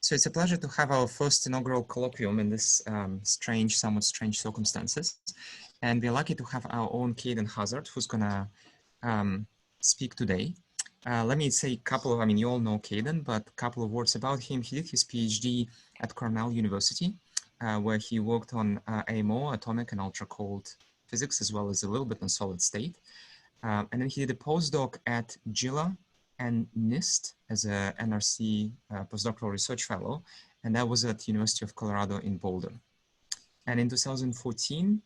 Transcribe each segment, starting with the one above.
So it's a pleasure to have our first inaugural colloquium in this somewhat strange circumstances. And we're lucky to have our own Kaden Hazzard, who's gonna speak today. Let me say a couple of, you all know Kaden, but a couple of words about him. He did his PhD at Cornell University, where he worked on AMO, atomic and ultra-cold physics, as well as a little bit on solid state. And then he did a postdoc at GILA and NIST as a NRC postdoctoral research fellow, and that was at University of Colorado in Boulder. And in 2014,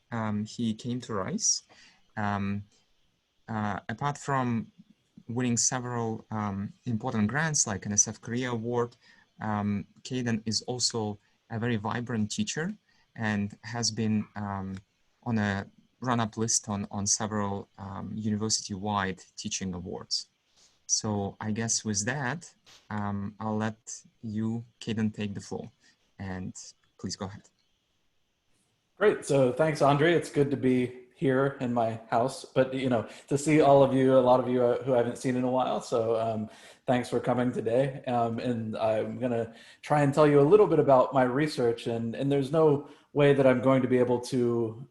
he came to Rice. Apart from winning several important grants like NSF Career Award, Kaden is also a very vibrant teacher and has been on a run-up list on several university-wide teaching awards. So I guess with that, I'll let you, Kaden, take the floor, and please go ahead. Great. So thanks, Andre. It's good to be here in my house, but to see all of you, a lot of you who I haven't seen in a while. So thanks for coming today. And I'm going to try and tell you a little bit about my research, and there's no way that I'm going to be able to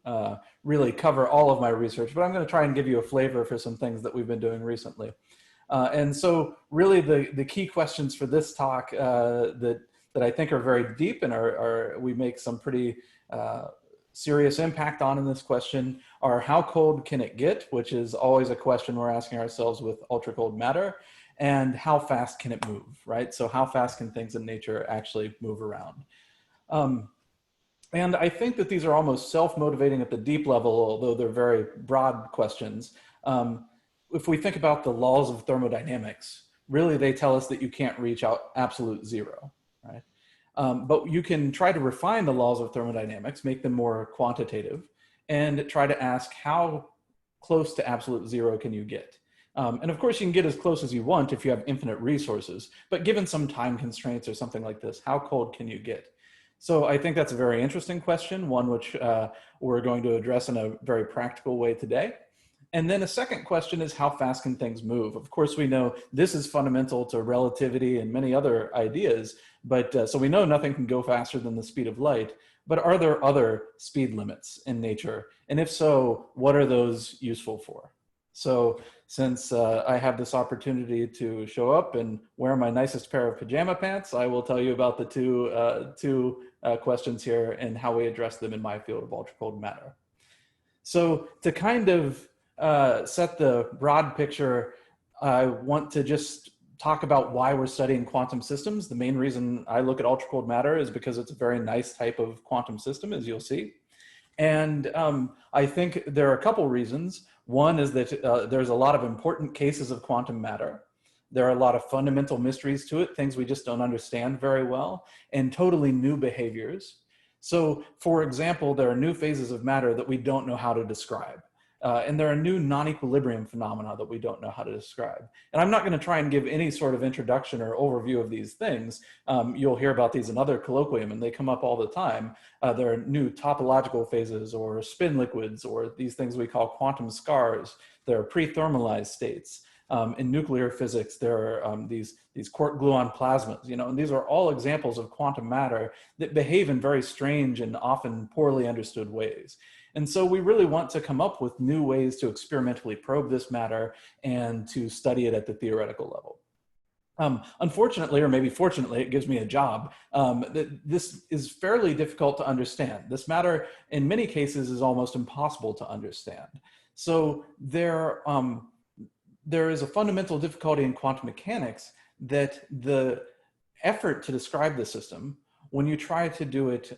really cover all of my research, but I'm going to try and give you a flavor for some things that we've been doing recently. And so really the key questions for this talk that I think are very deep and we make some pretty serious impact on in this question are: how cold can it get, which is always a question we're asking ourselves with ultra cold matter, and how fast can it move, right? So how fast can things in nature actually move around? And I think that these are almost self-motivating at the deep level, although they're very broad questions. If we think about the laws of thermodynamics, really they tell us that you can't reach out absolute zero, right? But you can try to refine the laws of thermodynamics, make them more quantitative, and try to ask how close to absolute zero can you get? And of course you can get as close as you want if you have infinite resources, but given some time constraints or something like this, how cold can you get? So I think that's a very interesting question, one which we're going to address in a very practical way today. And then a second question is, how fast can things move? Of course, we know this is fundamental to relativity and many other ideas, but so we know nothing can go faster than the speed of light, but are there other speed limits in nature? And if so, what are those useful for? So since I have this opportunity to show up and wear my nicest pair of pajama pants, I will tell you about the two questions here and how we address them in my field of ultra cold matter. So to kind of set the broad picture, I want to just talk about why we're studying quantum systems. The main reason I look at ultra cold matter is because it's a very nice type of quantum system, as you'll see. And I think there are a couple reasons. One is that there's a lot of important cases of quantum matter. There are a lot of fundamental mysteries to it, things we just don't understand very well, and totally new behaviors. So for example, there are new phases of matter that we don't know how to describe. And there are new non-equilibrium phenomena that we don't know how to describe. And I'm not going to try and give any sort of introduction or overview of these things. You'll hear about these in other colloquium, and they come up all the time. There are new topological phases or spin liquids, or these things we call quantum scars. There are pre-thermalized states. In nuclear physics, there are these quark-gluon plasmas, and these are all examples of quantum matter that behave in very strange and often poorly understood ways. And so we really want to come up with new ways to experimentally probe this matter and to study it at the theoretical level. Unfortunately, or maybe fortunately, it gives me a job. This is fairly difficult to understand. This matter, in many cases, is almost impossible to understand. So there is a fundamental difficulty in quantum mechanics that the effort to describe the system, when you try to do it,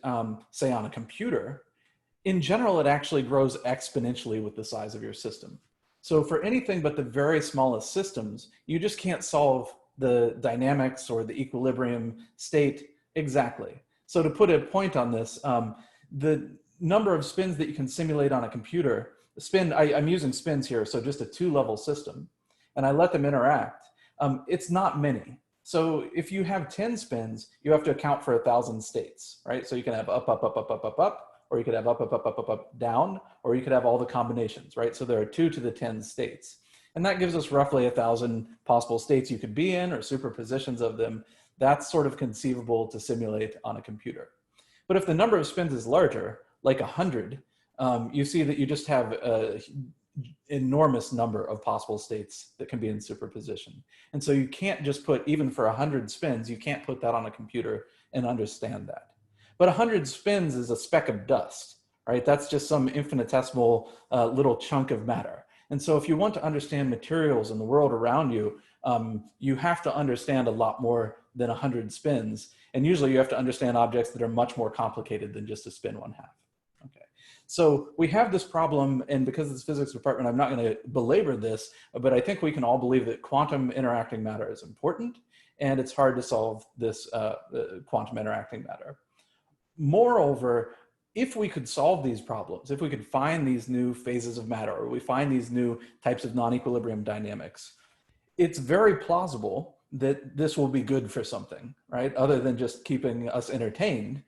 say, on a computer, in general, it actually grows exponentially with the size of your system. So for anything but the very smallest systems, you just can't solve the dynamics or the equilibrium state exactly. So to put a point on this, the number of spins that you can simulate on a computer, I'm using spins here, so just a two-level system, and I let them interact, it's not many. So if you have 10 spins, you have to account for 1,000 states, right? So you can have up, up, up, up, up, up, up, or you could have up, up, up, up, up, up, down, or you could have all the combinations, right? So there are 2 to the 10 states. And that gives us roughly 1,000 possible states you could be in, or superpositions of them that's sort of conceivable to simulate on a computer. But if the number of spins is larger, like 100, you see that you just have an enormous number of possible states that can be in superposition. And so you can't just put, even for 100 spins, you can't put that on a computer and understand that. But 100 spins is a speck of dust, right? That's just some infinitesimal little chunk of matter. And so if you want to understand materials in the world around you, you have to understand a lot more than 100 spins. And usually you have to understand objects that are much more complicated than just a spin 1/2. Okay. So we have this problem, and because it's physics department, I'm not going to belabor this, but I think we can all believe that quantum interacting matter is important, and it's hard to solve this quantum interacting matter. Moreover, if we could solve these problems, if we could find these new phases of matter, or we find these new types of non-equilibrium dynamics, it's very plausible that this will be good for something, right? Other than just keeping us entertained.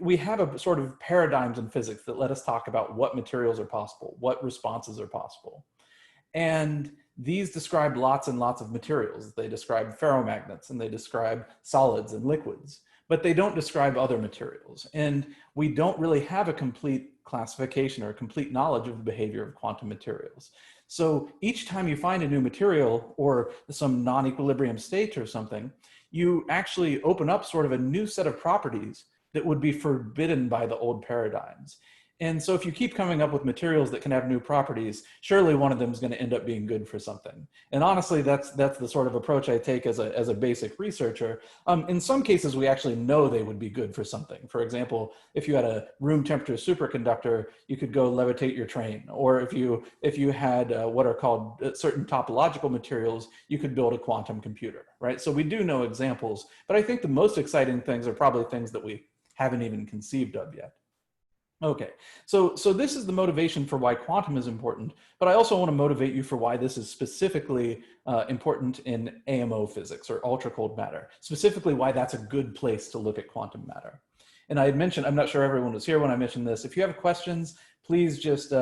We have a sort of paradigms in physics that let us talk about what materials are possible, what responses are possible. And these describe lots and lots of materials. They describe ferromagnets, and they describe solids and liquids, but they don't describe other materials. And we don't really have a complete classification or a complete knowledge of the behavior of quantum materials. So each time you find a new material or some non-equilibrium state or something, you actually open up sort of a new set of properties that would be forbidden by the old paradigms. And so if you keep coming up with materials that can have new properties, surely one of them is going to end up being good for something. And honestly, that's the sort of approach I take as a basic researcher. In some cases, we actually know they would be good for something. For example, if you had a room temperature superconductor, you could go levitate your train. Or if you had what are called certain topological materials, you could build a quantum computer, right? So we do know examples, but I think the most exciting things are probably things that we haven't even conceived of yet. Okay, so this is the motivation for why quantum is important, but I also want to motivate you for why this is specifically important in AMO physics, or ultra cold matter, specifically why that's a good place to look at quantum matter. And I had mentioned, I'm not sure everyone was here when I mentioned this, if you have questions, please just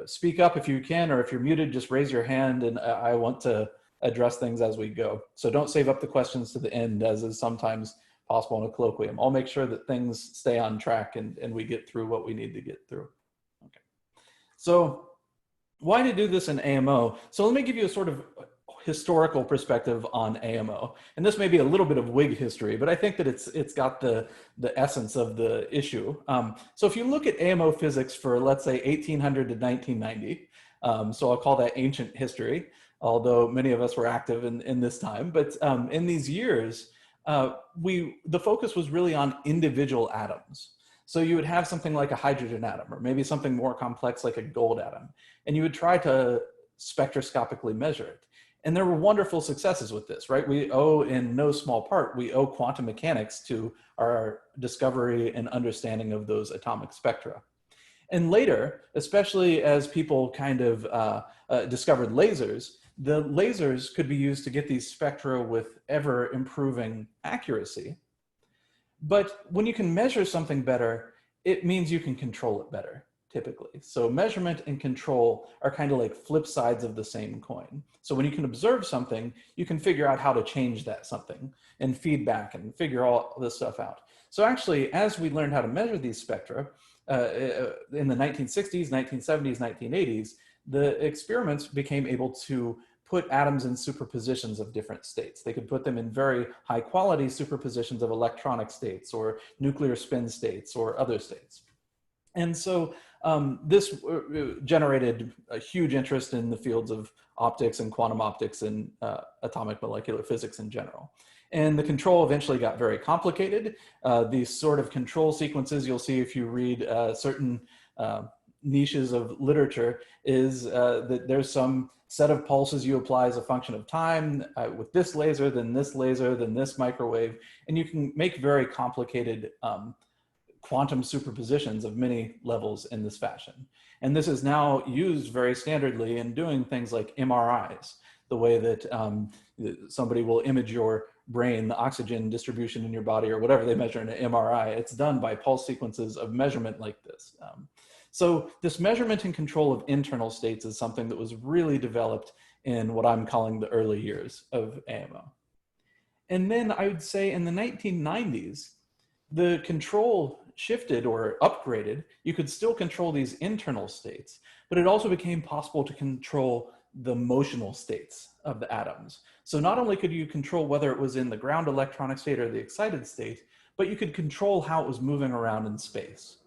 speak up if you can, or if you're muted, just raise your hand, and I want to address things as we go. So don't save up the questions to the end, as is sometimes possible in a colloquium. I'll make sure that things stay on track and we get through what we need to get through. Okay. So why to do this in AMO? So let me give you a sort of historical perspective on AMO. And this may be a little bit of Whig history, but I think that it's got the essence of the issue. So if you look at AMO physics for, let's say, 1800 to 1990, so I'll call that ancient history, although many of us were active in this time. But in these years, the focus was really on individual atoms. So you would have something like a hydrogen atom, or maybe something more complex like a gold atom, and you would try to spectroscopically measure it. And there were wonderful successes with this, right? We owe, in no small part, we owe quantum mechanics to our discovery and understanding of those atomic spectra. And later, especially as people kind of discovered lasers, the lasers could be used to get these spectra with ever improving accuracy. But when you can measure something better, it means you can control it better, typically. So measurement and control are kind of like flip sides of the same coin. So when you can observe something, you can figure out how to change that something and feedback and figure all this stuff out. So actually, as we learned how to measure these spectra in the 1960s, 1970s, 1980s, the experiments became able to put atoms in superpositions of different states. They could put them in very high quality superpositions of electronic states or nuclear spin states or other states. And so this generated a huge interest in the fields of optics and quantum optics and atomic molecular physics in general. And the control eventually got very complicated. These sort of control sequences you'll see if you read certain niches of literature is that there's some set of pulses you apply as a function of time with this laser, then this microwave, and you can make very complicated quantum superpositions of many levels in this fashion. And this is now used very standardly in doing things like MRIs, the way that somebody will image your brain, the oxygen distribution in your body, or whatever they measure in an MRI. It's done by pulse sequences of measurement like this. So this measurement and control of internal states is something that was really developed in what I'm calling the early years of AMO. And then I would say in the 1990s, the control shifted or upgraded. You could still control these internal states, but it also became possible to control the motional states of the atoms. So not only could you control whether it was in the ground electronic state or the excited state, but you could control how it was moving around in space.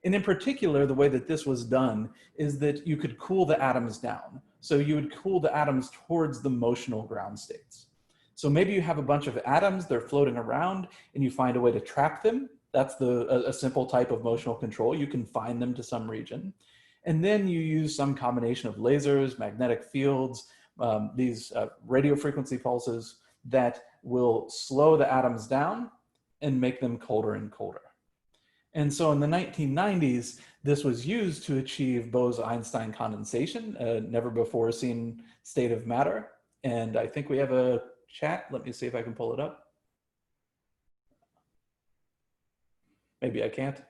And in particular, the way that this was done is that you could cool the atoms down. So you would cool the atoms towards the motional ground states. So maybe you have a bunch of atoms, they're floating around, and you find a way to trap them. That's a simple type of motional control. You can find them to some region. And then you use some combination of lasers, magnetic fields, these radio frequency pulses that will slow the atoms down and make them colder and colder. And so in the 1990s, this was used to achieve Bose-Einstein condensation, a never before seen state of matter. And I think we have a chat. Let me see if I can pull it up. Maybe I can't.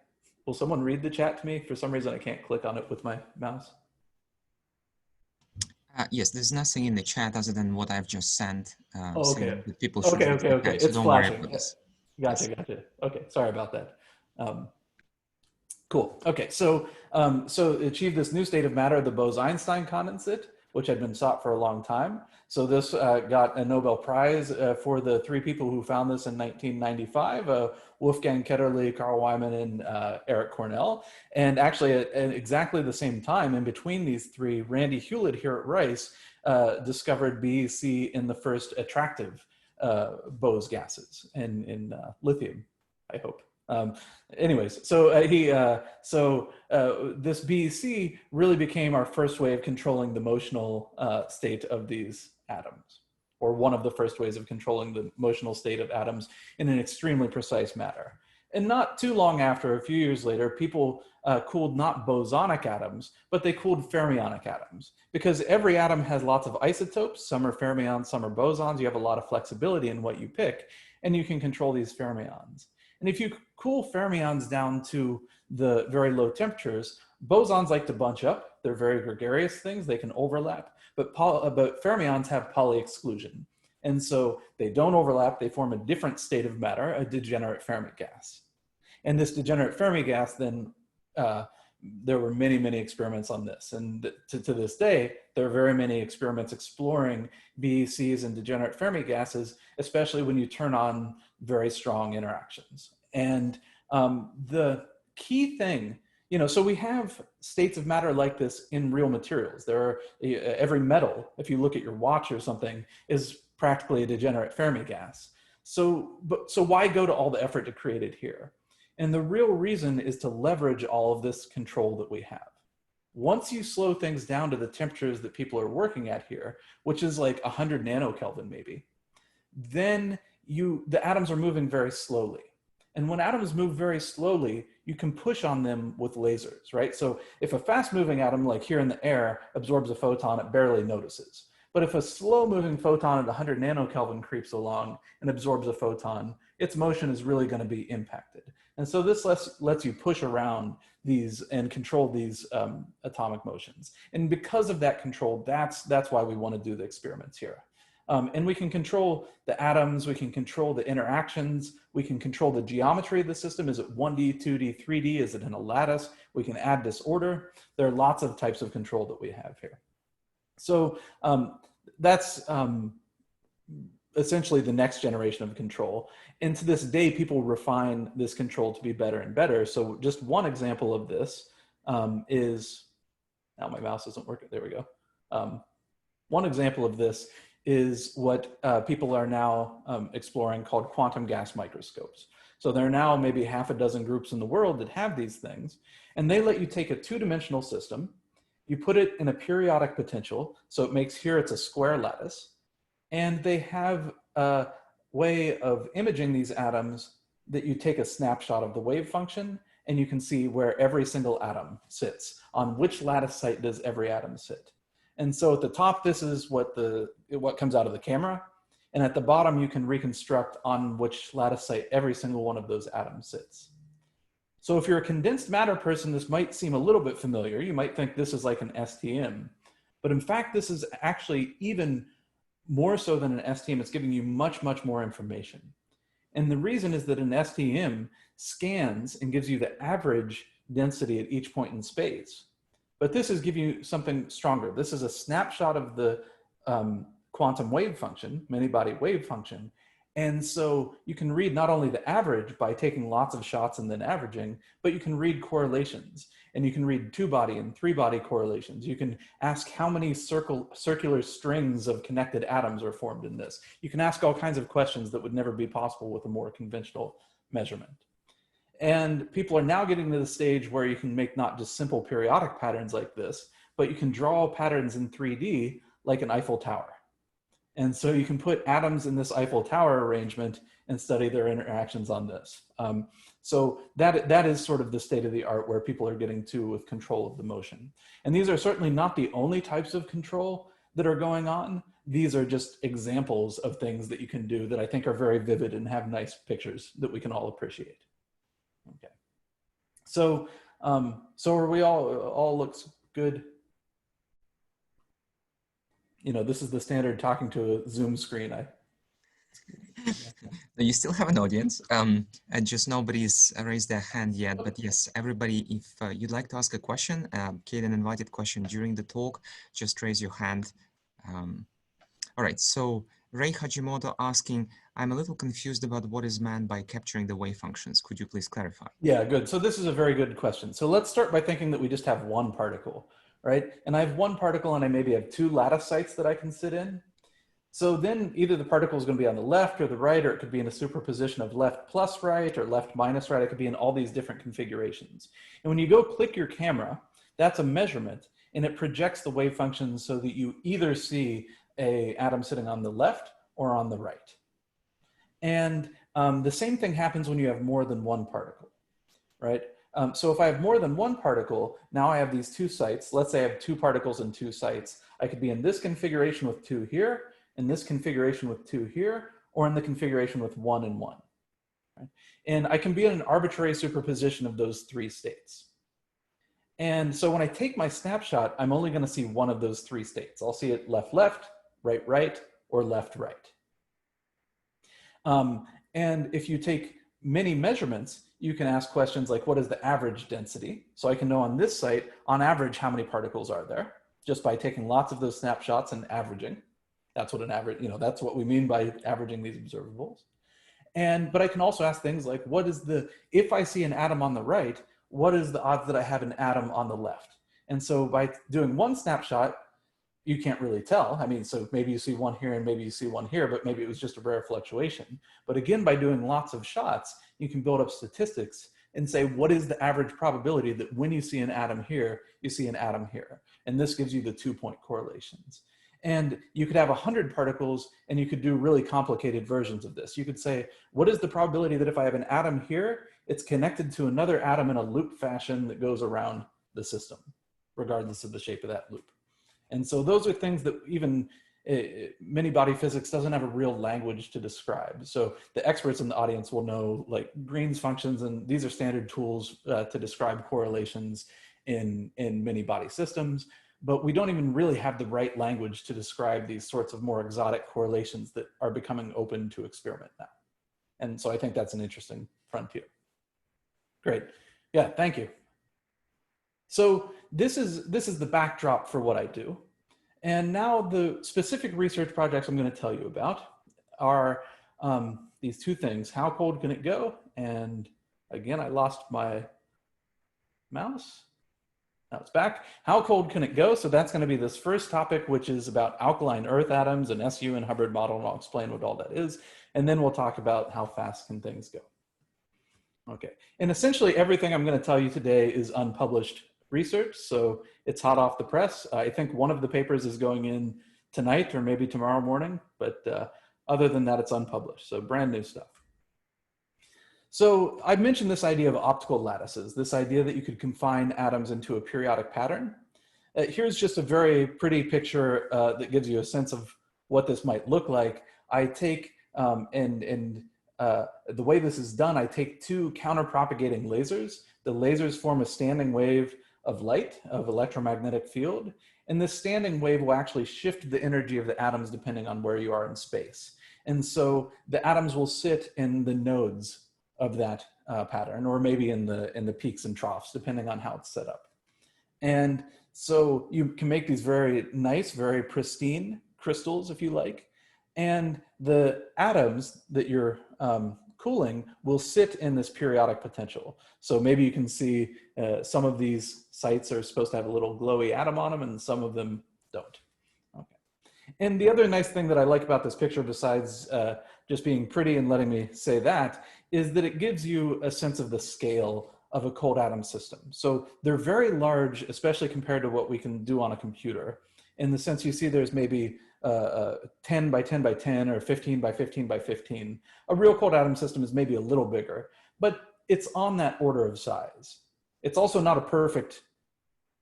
Will someone read the chat to me? For some reason, I can't click on it with my mouse. Yes, there's nothing in the chat other than what I've just sent. Oh, okay. People should Okay. So it's don't flashing. worry about this. Gotcha. Okay, sorry about that. Cool. Okay, so achieved this new state of matter, the Bose-Einstein condensate, which had been sought for a long time. So this got a Nobel Prize for the three people who found this in 1995, Wolfgang Ketterle, Carl Wyman, and Eric Cornell. And actually at exactly the same time, in between these three, Randy Hewlett here at Rice discovered BEC in the first attractive Bose gases in lithium, I hope. Anyways, so this BEC really became our first way of controlling the motional state of these atoms, or one of the first ways of controlling the motional state of atoms in an extremely precise manner. And not too long after, a few years later, people cooled not bosonic atoms, but they cooled fermionic atoms, because every atom has lots of isotopes. Some are fermions, some are bosons. You have a lot of flexibility in what you pick, and you can control these fermions. And if you cool fermions down to the very low temperatures, bosons like to bunch up. They're very gregarious things. They can overlap, but fermions have poly-exclusion. And so they don't overlap. They form a different state of matter, a degenerate Fermi gas. And this degenerate Fermi gas, then there were many, many experiments on this. And to this day, there are very many experiments exploring BECs and degenerate Fermi gases, especially when you turn on very strong interactions. And the key thing, so we have states of matter like this in real materials. There are, every metal, if you look at your watch or something, is practically a degenerate Fermi gas. So why go to all the effort to create it here? And the real reason is to leverage all of this control that we have. Once you slow things down to the temperatures that people are working at here, which is like 100 nanokelvin maybe, then the atoms are moving very slowly. And when atoms move very slowly, you can push on them with lasers, right? So if a fast moving atom, like here in the air, absorbs a photon, it barely notices. But if a slow moving photon at 100 nanokelvin creeps along and absorbs a photon, its motion is really going to be impacted. And so this lets you push around these and control these atomic motions. And because of that control, that's why we want to do the experiments here. And we can control the atoms, we can control the interactions, we can control the geometry of the system. Is it 1D, 2D, 3D? Is it in a lattice? We can add disorder. There are lots of types of control that we have here. So that's essentially the next generation of control. And to this day, people refine this control to be better and better. So just one example of this is, now my mouse isn't working, there we go. One example of this is what people are now exploring called quantum gas microscopes. So there are now maybe half a dozen groups in the world that have these things, and they let you take a two-dimensional system, you put it in a periodic potential, so it makes here it's a square lattice, and they have a way of imaging these atoms that you take a snapshot of the wave function, and you can see where every single atom sits, on which lattice site does every atom sit. And so at the top, this is what comes out of the camera. And at the bottom, you can reconstruct on which lattice site every single one of those atoms sits. So if you're a condensed matter person, this might seem a little bit familiar. You might think this is like an STM. But in fact, this is actually even more so than an STM, it's giving you much, much more information. And the reason is that an STM scans and gives you the average density at each point in space. But this is giving you something stronger. This is a snapshot of the quantum wave function, many-body wave function. And so you can read not only the average by taking lots of shots and then averaging, but you can read correlations. And you can read 2-body and 3-body correlations. You can ask how many circular strings of connected atoms are formed in this. You can ask all kinds of questions that would never be possible with a more conventional measurement. And people are now getting to the stage where you can make not just simple periodic patterns like this, but you can draw patterns in 3D like an Eiffel Tower. And so you can put atoms in this Eiffel Tower arrangement and study their interactions on this. So that is sort of the state of the art where people are getting to with control of the motion. And these are certainly not the only types of control that are going on. These are just examples of things that you can do that I think are very vivid and have nice pictures that we can all appreciate. Okay. So, so are we all looks good? You know, this is the standard talking to a Zoom screen. You still have an audience, and just nobody's raised their hand yet, but yes, everybody, if you'd like to ask a question, Kaden invited question during the talk, just raise your hand. All right, so Ray Hajimoto asking, I'm a little confused about what is meant by capturing the wave functions. Could you please clarify? Yeah, good. So this is a very good question. So let's start by thinking that we just have one particle, right? And I have one particle and I maybe have 2 lattice sites that I can sit in. So then either the particle is going to be on the left or the right, or it could be in a superposition of left plus right or left minus right. It could be in all these different configurations. And when you go click your camera, that's a measurement, and it projects the wave functions so that you either see an atom sitting on the left or on the right. And the same thing happens when you have more than one particle, right? So if I have more than one particle, now I have these 2 sites. Let's say I have 2 particles and 2 sites. I could be in this configuration with 2 here, in this configuration with 2 here, or in the configuration with 1 and 1. Right? And I can be in an arbitrary superposition of those 3 states. And so when I take my snapshot, I'm only going to see one of those 3 states. I'll see it left, left, right, right, or left, right. And if you take many measurements, you can ask questions like, what is the average density? So I can know on this site, on average, how many particles are there, just by taking lots of those snapshots and averaging. That's what an average, you know, that's what we mean by averaging these observables. But I can also ask things like, what is if I see an atom on the right, what is the odds that I have an atom on the left? And so by doing one snapshot, you can't really tell. I mean, so maybe you see one here and maybe you see one here, but maybe it was just a rare fluctuation. But again, by doing lots of shots, you can build up statistics and say, what is the average probability that when you see an atom here, you see an atom here? And this gives you the 2-point correlations. And you could have 100 particles and you could do really complicated versions of this. You could say, what is the probability that if I have an atom here, it's connected to another atom in a loop fashion that goes around the system, regardless of the shape of that loop. And so those are things that even many-body physics doesn't have a real language to describe. So the experts in the audience will know like Green's functions, and these are standard tools to describe correlations in many-body systems. But we don't even really have the right language to describe these sorts of more exotic correlations that are becoming open to experiment now. And so I think that's an interesting frontier. Great. Yeah, thank you. So this is the backdrop for what I do. And now the specific research projects I'm going to tell you about are these 2 things. How cold can it go? And again, I lost my mouse. Now it's back. How cold can it go? So that's going to be this first topic, which is about alkaline earth atoms and SU and Hubbard model, and I'll explain what all that is. And then we'll talk about how fast can things go. Okay, and essentially everything I'm going to tell you today is unpublished research, so it's hot off the press. I think one of the papers is going in tonight or maybe tomorrow morning, but other than that, it's unpublished, so brand new stuff. So I mentioned this idea of optical lattices, this idea that you could confine atoms into a periodic pattern. Here's just a very pretty picture that gives you a sense of what this might look like. I take, the way this is done, I take 2 counter-propagating lasers. The lasers form a standing wave of light, of electromagnetic field. And this standing wave will actually shift the energy of the atoms depending on where you are in space. And so the atoms will sit in the nodes of that pattern, or maybe in the peaks and troughs, depending on how it's set up. And so you can make these very nice, very pristine crystals, if you like. And the atoms that you're cooling will sit in this periodic potential. So maybe you can see some of these sites are supposed to have a little glowy atom on them, and some of them don't. Okay. And the other nice thing that I like about this picture, besides just being pretty and letting me say that, is that it gives you a sense of the scale of a cold atom system. So they're very large, especially compared to what we can do on a computer. In the sense you see there's maybe 10 by 10 by 10 or 15 by 15 by 15. A real cold atom system is maybe a little bigger, but it's on that order of size. It's also not a perfect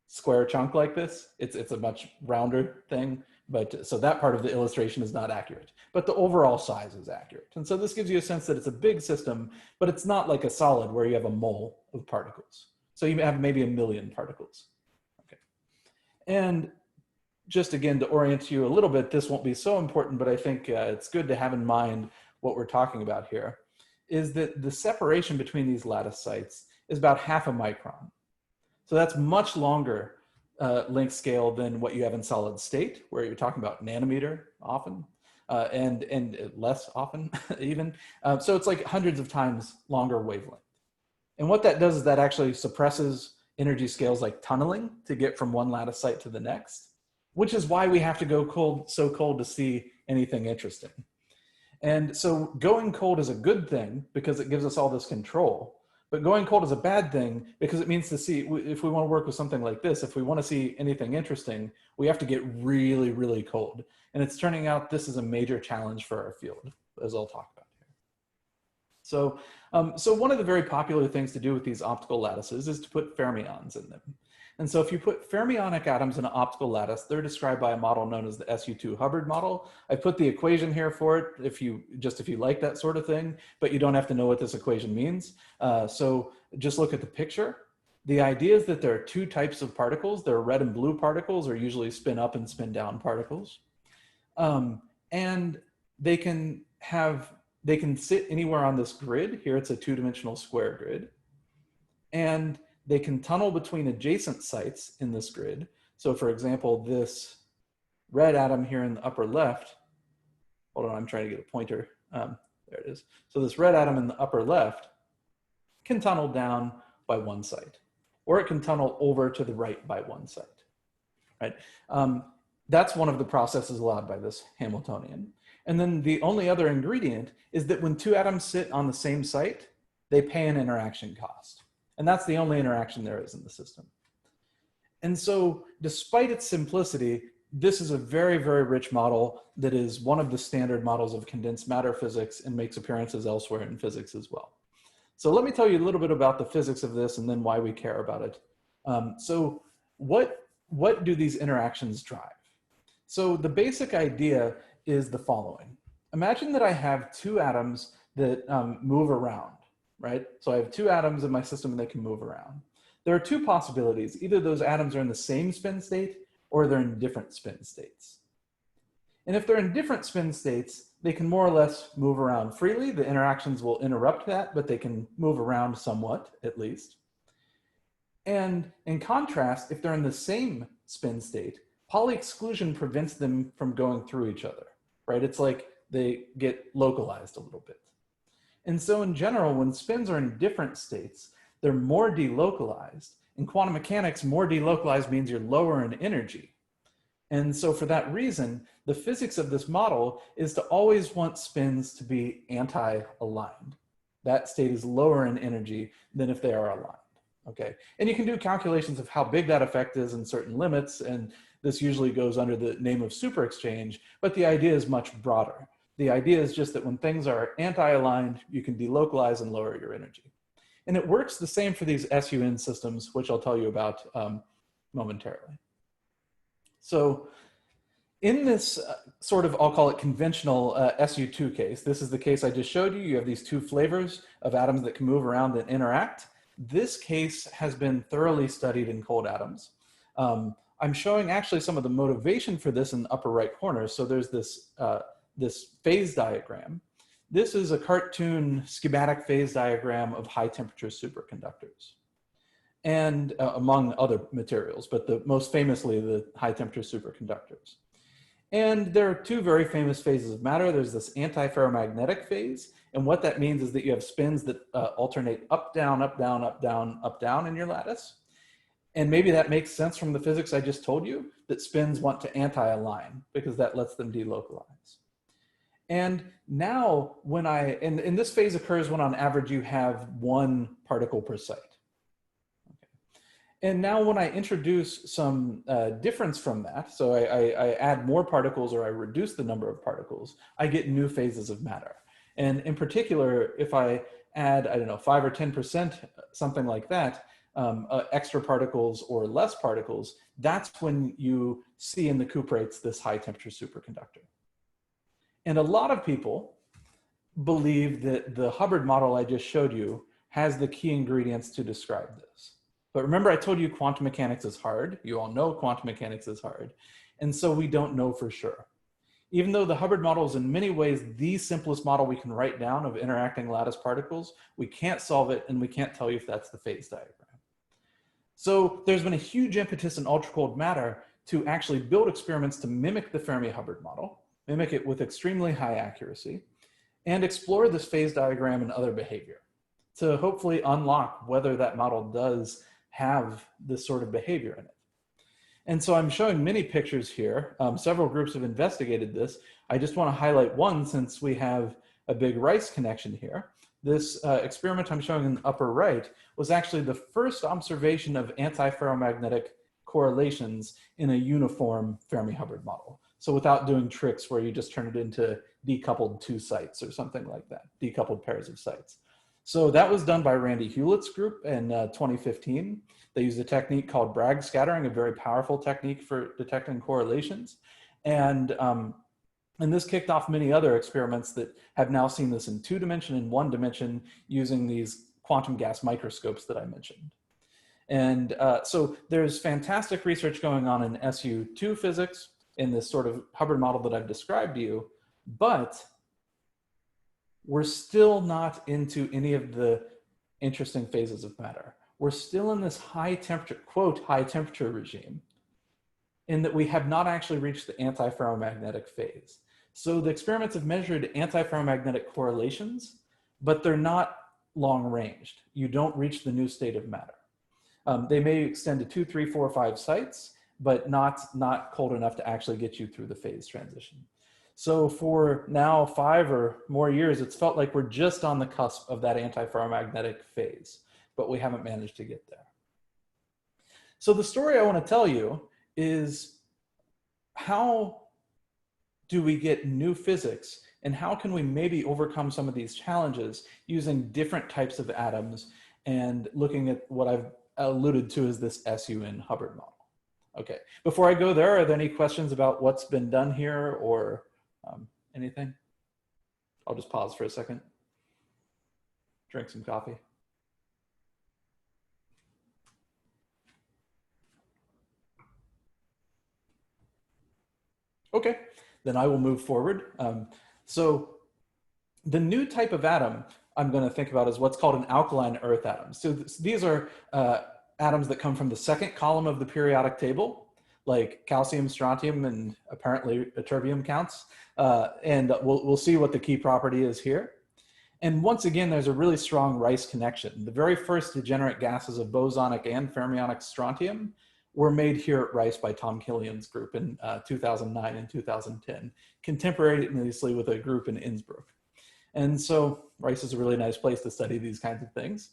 square chunk like this. It's a much rounder thing, but so that part of the illustration is not accurate, but the overall size is accurate. And so this gives you a sense that it's a big system, but it's not like a solid where you have a mole of particles. So you have maybe 1 million particles. Okay. And just again, to orient you a little bit, this won't be so important, but I think it's good to have in mind what we're talking about here, is that the separation between these lattice sites is about 0.5 micron. So that's much longer length scale than what you have in solid state, where you're talking about nanometer often, and less often even. So it's like hundreds of times longer wavelength. And what that does is that actually suppresses energy scales like tunneling to get from one lattice site to the next, which is why we have to go cold, so cold to see anything interesting. And so going cold is a good thing because it gives us all this control. But going cold is a bad thing because it means to see, if we want to work with something like this, if we want to see anything interesting, we have to get really, really cold. And it's turning out this is a major challenge for our field, as I'll talk about here. So one of the very popular things to do with these optical lattices is to put fermions in them. And so if you put fermionic atoms in an optical lattice, they're described by a model known as the SU2 Hubbard model. I put the equation here for it if you like that sort of thing, but you don't have to know what this equation means. So just look at the picture. The idea is that there are two types of particles. There are red and blue particles, or usually spin up and spin down particles. And they can sit anywhere on this grid. Here it's a 2-dimensional square grid. And they can tunnel between adjacent sites in this grid. So for example, this red atom here in the upper left, hold on, I'm trying to get a pointer. There it is. So this red atom in the upper left can tunnel down by one site, or it can tunnel over to the right by one site, right? That's one of the processes allowed by this Hamiltonian. And then the only other ingredient is that when two atoms sit on the same site, they pay an interaction cost. And that's the only interaction there is in the system. And so despite its simplicity, this is a very, very rich model that is one of the standard models of condensed matter physics and makes appearances elsewhere in physics as well. So let me tell you a little bit about the physics of this and then why we care about it. So what do these interactions drive? So the basic idea is the following. Imagine that I have two atoms that move around. Right? So I have two atoms in my system and they can move around. There are two possibilities. Either those atoms are in the same spin state or they're in different spin states. And if they're in different spin states, they can more or less move around freely. The interactions will interrupt that, but they can move around somewhat, at least. And in contrast, if they're in the same spin state, Pauli exclusion prevents them from going through each other, right? It's like they get localized a little bit. And so in general, when spins are in different states, they're more delocalized. In quantum mechanics, more delocalized means you're lower in energy. And so for that reason, the physics of this model is to always want spins to be anti-aligned. That state is lower in energy than if they are aligned, okay? And you can do calculations of how big that effect is in certain limits, and this usually goes under the name of super exchange, but the idea is much broader. The idea is just that when things are anti-aligned, you can delocalize and lower your energy. And it works the same for these SUN systems, which I'll tell you about momentarily. So in this sort of, I'll call it conventional SU2 case, this is the case I just showed you. You have these two flavors of atoms that can move around and interact. This case has been thoroughly studied in cold atoms. I'm showing actually some of the motivation for this in the upper right corner. So there's this, this phase diagram. This is a cartoon schematic phase diagram of high temperature superconductors, and among other materials, but most famously the high temperature superconductors. And there are two very famous phases of matter. There's this antiferromagnetic phase, and what that means is that you have spins that alternate up, down, up, down, up, down, up, down in your lattice. And maybe that makes sense from the physics I just told you, that spins want to anti-align because that lets them delocalize. And now when and this phase occurs when on average you have one particle per site. Okay. And now when I introduce some difference from that, so I add more particles or I reduce the number of particles, I get new phases of matter. And in particular, if I add, I don't know, 5 or 10%, something like that, extra particles or less particles, that's when you see in the cuprates this high temperature superconductor. And a lot of people believe that the Hubbard model I just showed you has the key ingredients to describe this. But remember I told you quantum mechanics is hard. You all know quantum mechanics is hard. And so we don't know for sure. Even though the Hubbard model is in many ways the simplest model we can write down of interacting lattice particles, we can't solve it and we can't tell you if that's the phase diagram. So there's been a huge impetus in ultra-cold matter to actually build experiments to mimic the Fermi-Hubbard model, mimic it with extremely high accuracy, and explore this phase diagram and other behavior to hopefully unlock whether that model does have this sort of behavior in it. And so I'm showing many pictures here. Several groups have investigated this. I just want to highlight one since we have a big Rice connection here. This experiment I'm showing in the upper right was actually the first observation of antiferromagnetic correlations in a uniform Fermi-Hubbard model. So without doing tricks where you just turn it into decoupled two sites or something like that, decoupled pairs of sites. So that was done by Randy Hewlett's group in 2015. They used a technique called Bragg scattering, a very powerful technique for detecting correlations. And this kicked off many other experiments that have now seen this in 2-dimension and 1-dimension using these quantum gas microscopes that I mentioned. And so there's fantastic research going on in SU2 physics in this sort of Hubbard model that I've described to you, but we're still not into any of the interesting phases of matter. We're still in this high temperature, quote, high temperature regime, in that we have not actually reached the antiferromagnetic phase. So the experiments have measured antiferromagnetic correlations, but they're not long ranged. You don't reach the new state of matter. They may extend to 2, 3, 4, 5 sites, but not cold enough to actually get you through the phase transition. So for now 5 or more years, it's felt like we're just on the cusp of that antiferromagnetic phase, but we haven't managed to get there. So the story I want to tell you is, how do we get new physics, and how can we maybe overcome some of these challenges using different types of atoms and looking at what I've alluded to as this SUN Hubbard model. Okay, before I go there, are there any questions about what's been done here or anything? I'll just pause for a second, drink some coffee. Okay, then I will move forward. So the new type of atom I'm going to think about is what's called an alkaline-earth atom. So these are atoms that come from the second column of the periodic table, like calcium, strontium, and apparently ytterbium counts. And we'll see what the key property is here. And once again, there's a really strong Rice connection. The very first degenerate gases of bosonic and fermionic strontium were made here at Rice by Tom Killian's group in 2009 and 2010, contemporaneously with a group in Innsbruck. And so Rice is a really nice place to study these kinds of things.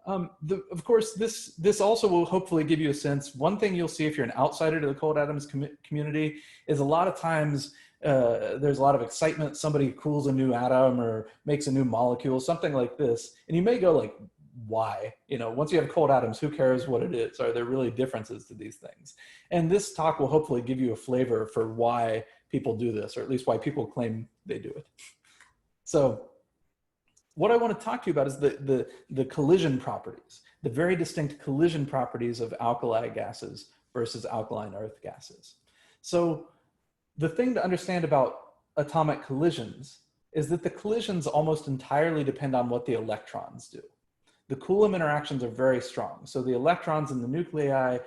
Of course, this also will hopefully give you a sense. One thing you'll see if you're an outsider to the cold atoms community is a lot of times there's a lot of excitement. Somebody cools a new atom or makes a new molecule, something like this. And you may go like, why? You know, once you have cold atoms, who cares what it is? Are there really differences to these things? And this talk will hopefully give you a flavor for why people do this, or at least why people claim they do it. So what I want to talk to you about is the collision properties, the very distinct collision properties of alkali gases versus alkaline earth gases. So the thing to understand about atomic collisions is that the collisions almost entirely depend on what the electrons do. The Coulomb interactions are very strong. So the electrons in the nuclei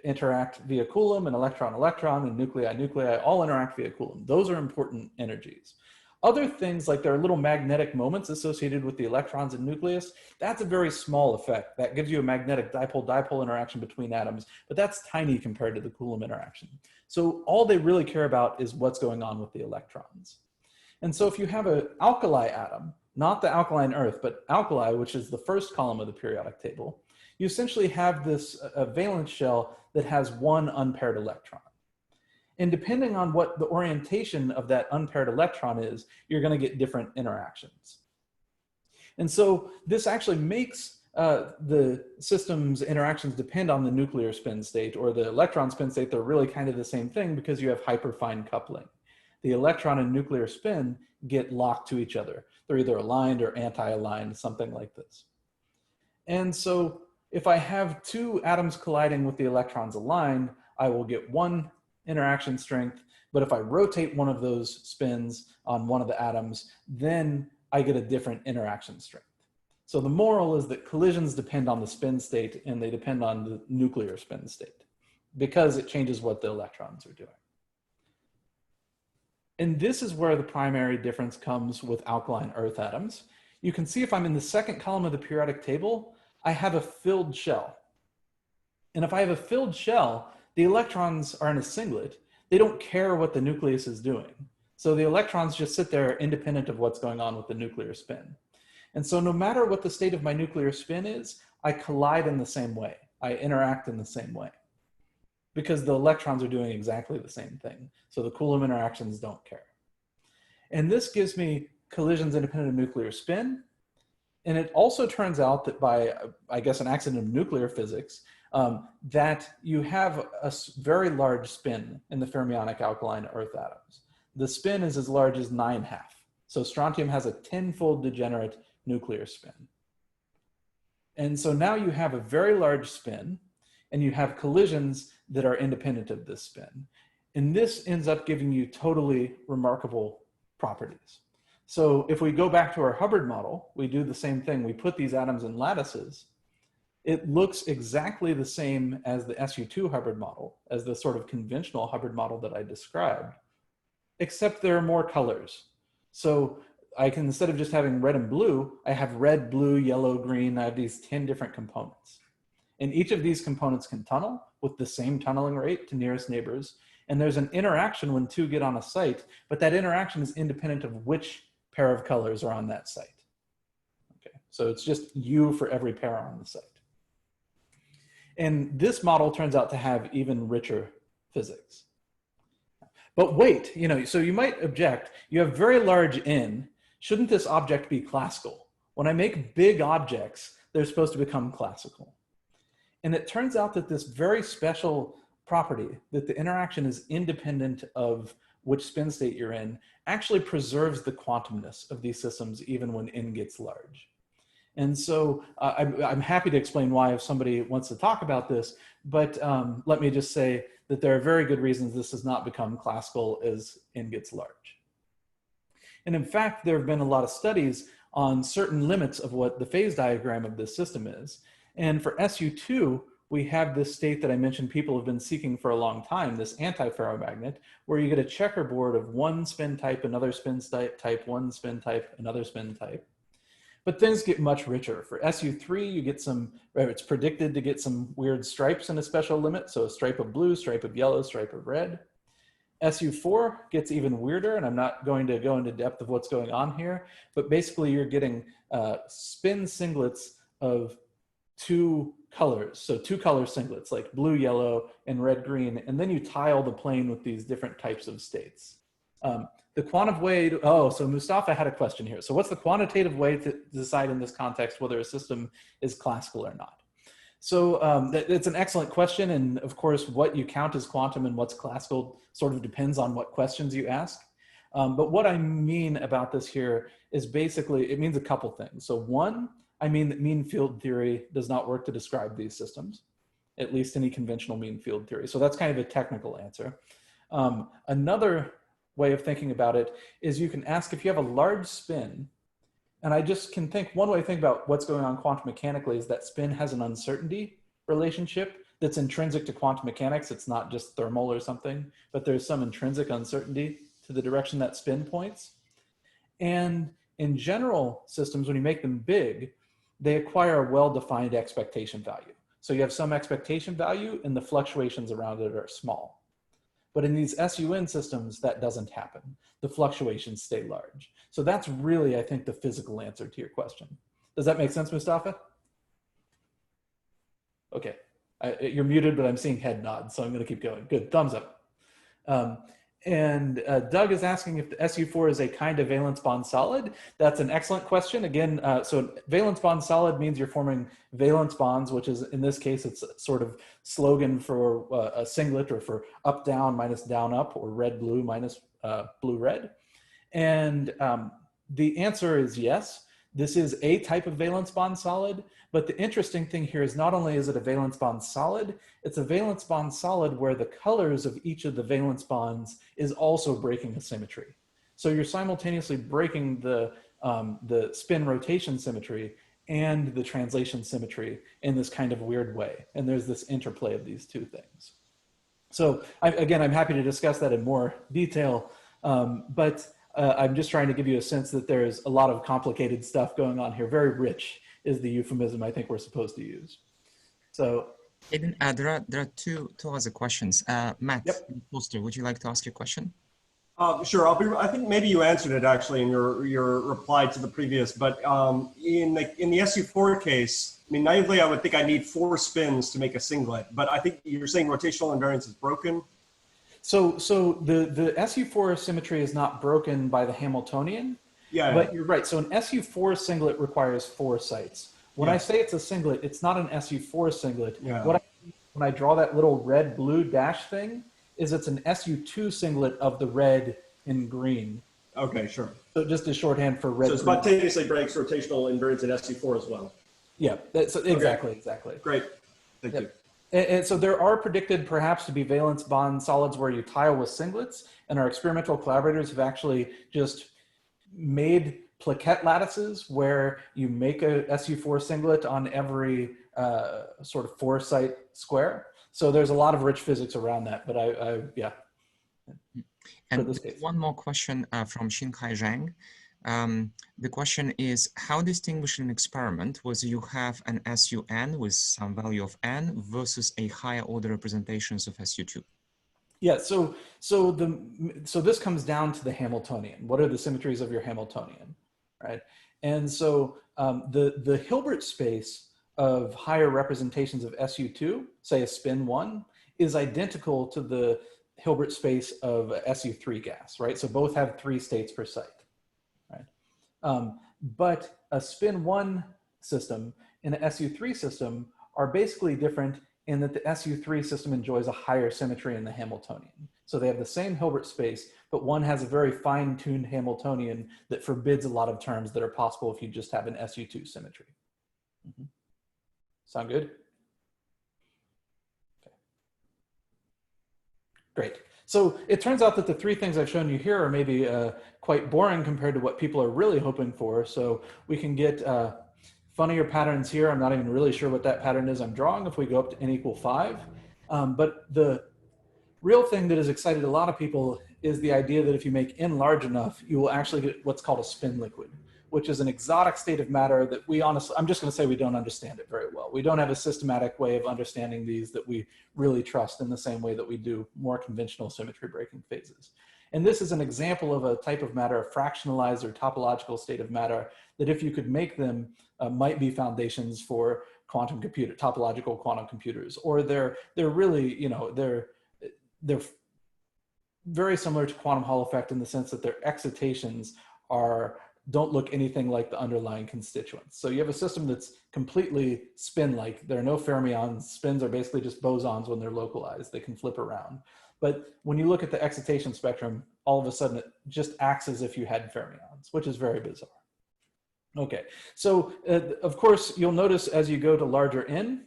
interact via Coulomb, and electron-electron, and nuclei-nuclei all interact via Coulomb. Those are important energies. Other things, like there are little magnetic moments associated with the electrons and nucleus, that's a very small effect. That gives you a magnetic dipole-dipole interaction between atoms, but that's tiny compared to the Coulomb interaction. So all they really care about is what's going on with the electrons. And so if you have an alkali atom, not the alkaline earth, but alkali, which is the first column of the periodic table, you essentially have this valence shell that has one unpaired electron. And depending on what the orientation of that unpaired electron is, you're going to get different interactions. And so this actually makes the system's interactions depend on the nuclear spin state or the electron spin state. They're really kind of the same thing because you have hyperfine coupling. The electron and nuclear spin get locked to each other. They're either aligned or anti-aligned, something like this. And so if I have two atoms colliding with the electrons aligned, I will get one interaction strength. But if I rotate one of those spins on one of the atoms, then I get a different interaction strength. So the moral is that collisions depend on the spin state and they depend on the nuclear spin state because it changes what the electrons are doing. And this is where the primary difference comes with alkaline earth atoms. You can see if I'm in the second column of the periodic table, I have a filled shell. And if I have a filled shell, the electrons are in a singlet. They don't care what the nucleus is doing. So the electrons just sit there independent of what's going on with the nuclear spin. And so no matter what the state of my nuclear spin is, I collide in the same way. I interact in the same way, because the electrons are doing exactly the same thing. So the Coulomb interactions don't care. And this gives me collisions independent of nuclear spin. And it also turns out that by, I guess, an accident of nuclear physics, that you have a very large spin in the fermionic alkaline earth atoms. The spin is as large as 9½ So strontium has a 10-fold degenerate nuclear spin. And so now you have a very large spin, and you have collisions that are independent of this spin. And this ends up giving you totally remarkable properties. So if we go back to our Hubbard model, we do the same thing. We put these atoms in lattices. It looks exactly the same as the SU2 Hubbard model, as the sort of conventional Hubbard model that I described, except there are more colors. So I can, instead of just having red and blue, I have red, blue, yellow, green. I have these 10 different components. And each of these components can tunnel with the same tunneling rate to nearest neighbors. And there's an interaction when two get on a site, but that interaction is independent of which pair of colors are on that site. Okay, so it's just U for every pair on the site. And this model turns out to have even richer physics. But wait, so you might object, you have very large N. Shouldn't this object be classical? When I make big objects, they're supposed to become classical. And it turns out that this very special property, that the interaction is independent of which spin state you're in, actually preserves the quantumness of these systems even when N gets large. And so I'm happy to explain why if somebody wants to talk about this, but let me just say that there are very good reasons this does not become classical as N gets large. And in fact, there have been a lot of studies on certain limits of what the phase diagram of this system is. And for SU2, we have this state that I mentioned people have been seeking for a long time, this antiferromagnet, where you get a checkerboard of one spin type, another spin type, one spin type, another spin type. But things get much richer. For SU3, you get some, it's predicted to get some weird stripes in a special limit. So a stripe of blue, stripe of yellow, stripe of red. SU4 gets even weirder, and I'm not going to go into depth of what's going on here, but basically you're getting spin singlets of two colors. So two color singlets like blue, yellow, and red, green, and then you tile the plane with these different types of states. The quantum way to, so Mustafa had a question here. So what's the quantitative way to decide in this context whether a system is classical or not? So it's an excellent question. And of course, what you count as quantum and what's classical sort of depends on what questions you ask. But what I mean about this here is basically, it means a couple things. So one, I mean that mean field theory does not work to describe these systems, at least any conventional mean field theory. So that's kind of a technical answer. Another way of thinking about it is you can ask if you have a large spin, and I just can think, one way to think about what's going on quantum mechanically is that spin has an uncertainty relationship that's intrinsic to quantum mechanics. It's not just thermal or something, but there's some intrinsic uncertainty to the direction that spin points. And in general systems, when you make them big, they acquire a well-defined expectation value. So you have some expectation value and the fluctuations around it are small. But in these SUN systems, that doesn't happen. The fluctuations stay large. So that's really, I think, the physical answer to your question. Does that make sense, Mustafa? Okay, you're muted, but I'm seeing head nods, so I'm gonna keep going. Good, thumbs up. And Doug is asking if the SU4 is a kind of valence bond solid. That's an excellent question. Again, so valence bond solid means you're forming valence bonds, which is, in this case, it's sort of slogan for a singlet, or for up down minus down up, or red blue minus blue red. And the answer is yes. This is a type of valence bond solid, but the interesting thing here is not only is it a valence bond solid, it's a valence bond solid where the colors of each of the valence bonds is also breaking a symmetry. So you're simultaneously breaking the spin rotation symmetry and the translation symmetry in this kind of weird way. And there's this interplay of these two things. So again, I'm happy to discuss that in more detail, but I'm just trying to give you a sense that there's a lot of complicated stuff going on here. Very rich is the euphemism I think we're supposed to use. So Kaden, there are two other questions. Matt, yep. Foster, would you like to ask your question? Sure. I think maybe you answered it actually in your reply to the previous, but in the SU4 case, I mean, naively, I would think I need 4 spins to make a singlet, but I think you're saying rotational invariance is broken. So the SU4 symmetry is not broken by the Hamiltonian, but you're right. So an SU4 singlet requires 4 sites. When I say it's a singlet, it's not an SU4 singlet. When I draw that little red-blue dash thing, is it's an SU2 singlet of the red and green. Okay, sure. So just a shorthand for red. So it spontaneously breaks rotational invariance in SU4 as well. Yeah, exactly. Great, thank you. And so there are predicted perhaps to be valence bond solids where you tile with singlets, and our experimental collaborators have actually just made plaquette lattices where you make a SU4 singlet on every sort of 4-site square. So there's a lot of rich physics around that, but yeah. And one more question from Xinkai Zhang. The question is, how distinguish an experiment whether you have an SUN with some value of n versus a higher order representations of SU2? Yeah, so this comes down to the Hamiltonian. What are the symmetries of your Hamiltonian, right? And so the Hilbert space of higher representations of SU2, say a spin 1, is identical to the Hilbert space of SU3 gas, right? So both have 3 states per site. But a spin 1 system and an SU3 system are basically different in that the SU3 system enjoys a higher symmetry in the Hamiltonian. So they have the same Hilbert space, but one has a very fine-tuned Hamiltonian that forbids a lot of terms that are possible if you just have an SU2 symmetry. Sound good? Okay. Great. So it turns out that the 3 things I've shown you here are maybe quite boring compared to what people are really hoping for. So we can get funnier patterns here. I'm not even really sure what that pattern is I'm drawing if we go up to n = 5. But the real thing that has excited a lot of people is the idea that if you make n large enough, you will actually get what's called a spin liquid, which is an exotic state of matter that we honestly, I'm just going to say we don't understand it very well. We don't have a systematic way of understanding these that we really trust in the same way that we do more conventional symmetry breaking phases. And this is an example of a type of matter, a fractionalized or topological state of matter, that if you could make them, might be foundations for quantum computer, topological quantum computers. Or they're really, you know, they're very similar to quantum Hall effect in the sense that their excitations don't look anything like the underlying constituents. So you have a system that's completely spin-like. There are no fermions. Spins are basically just bosons when they're localized. They can flip around. But when you look at the excitation spectrum, all of a sudden it just acts as if you had fermions, which is very bizarre. Okay, so of course, you'll notice as you go to larger N,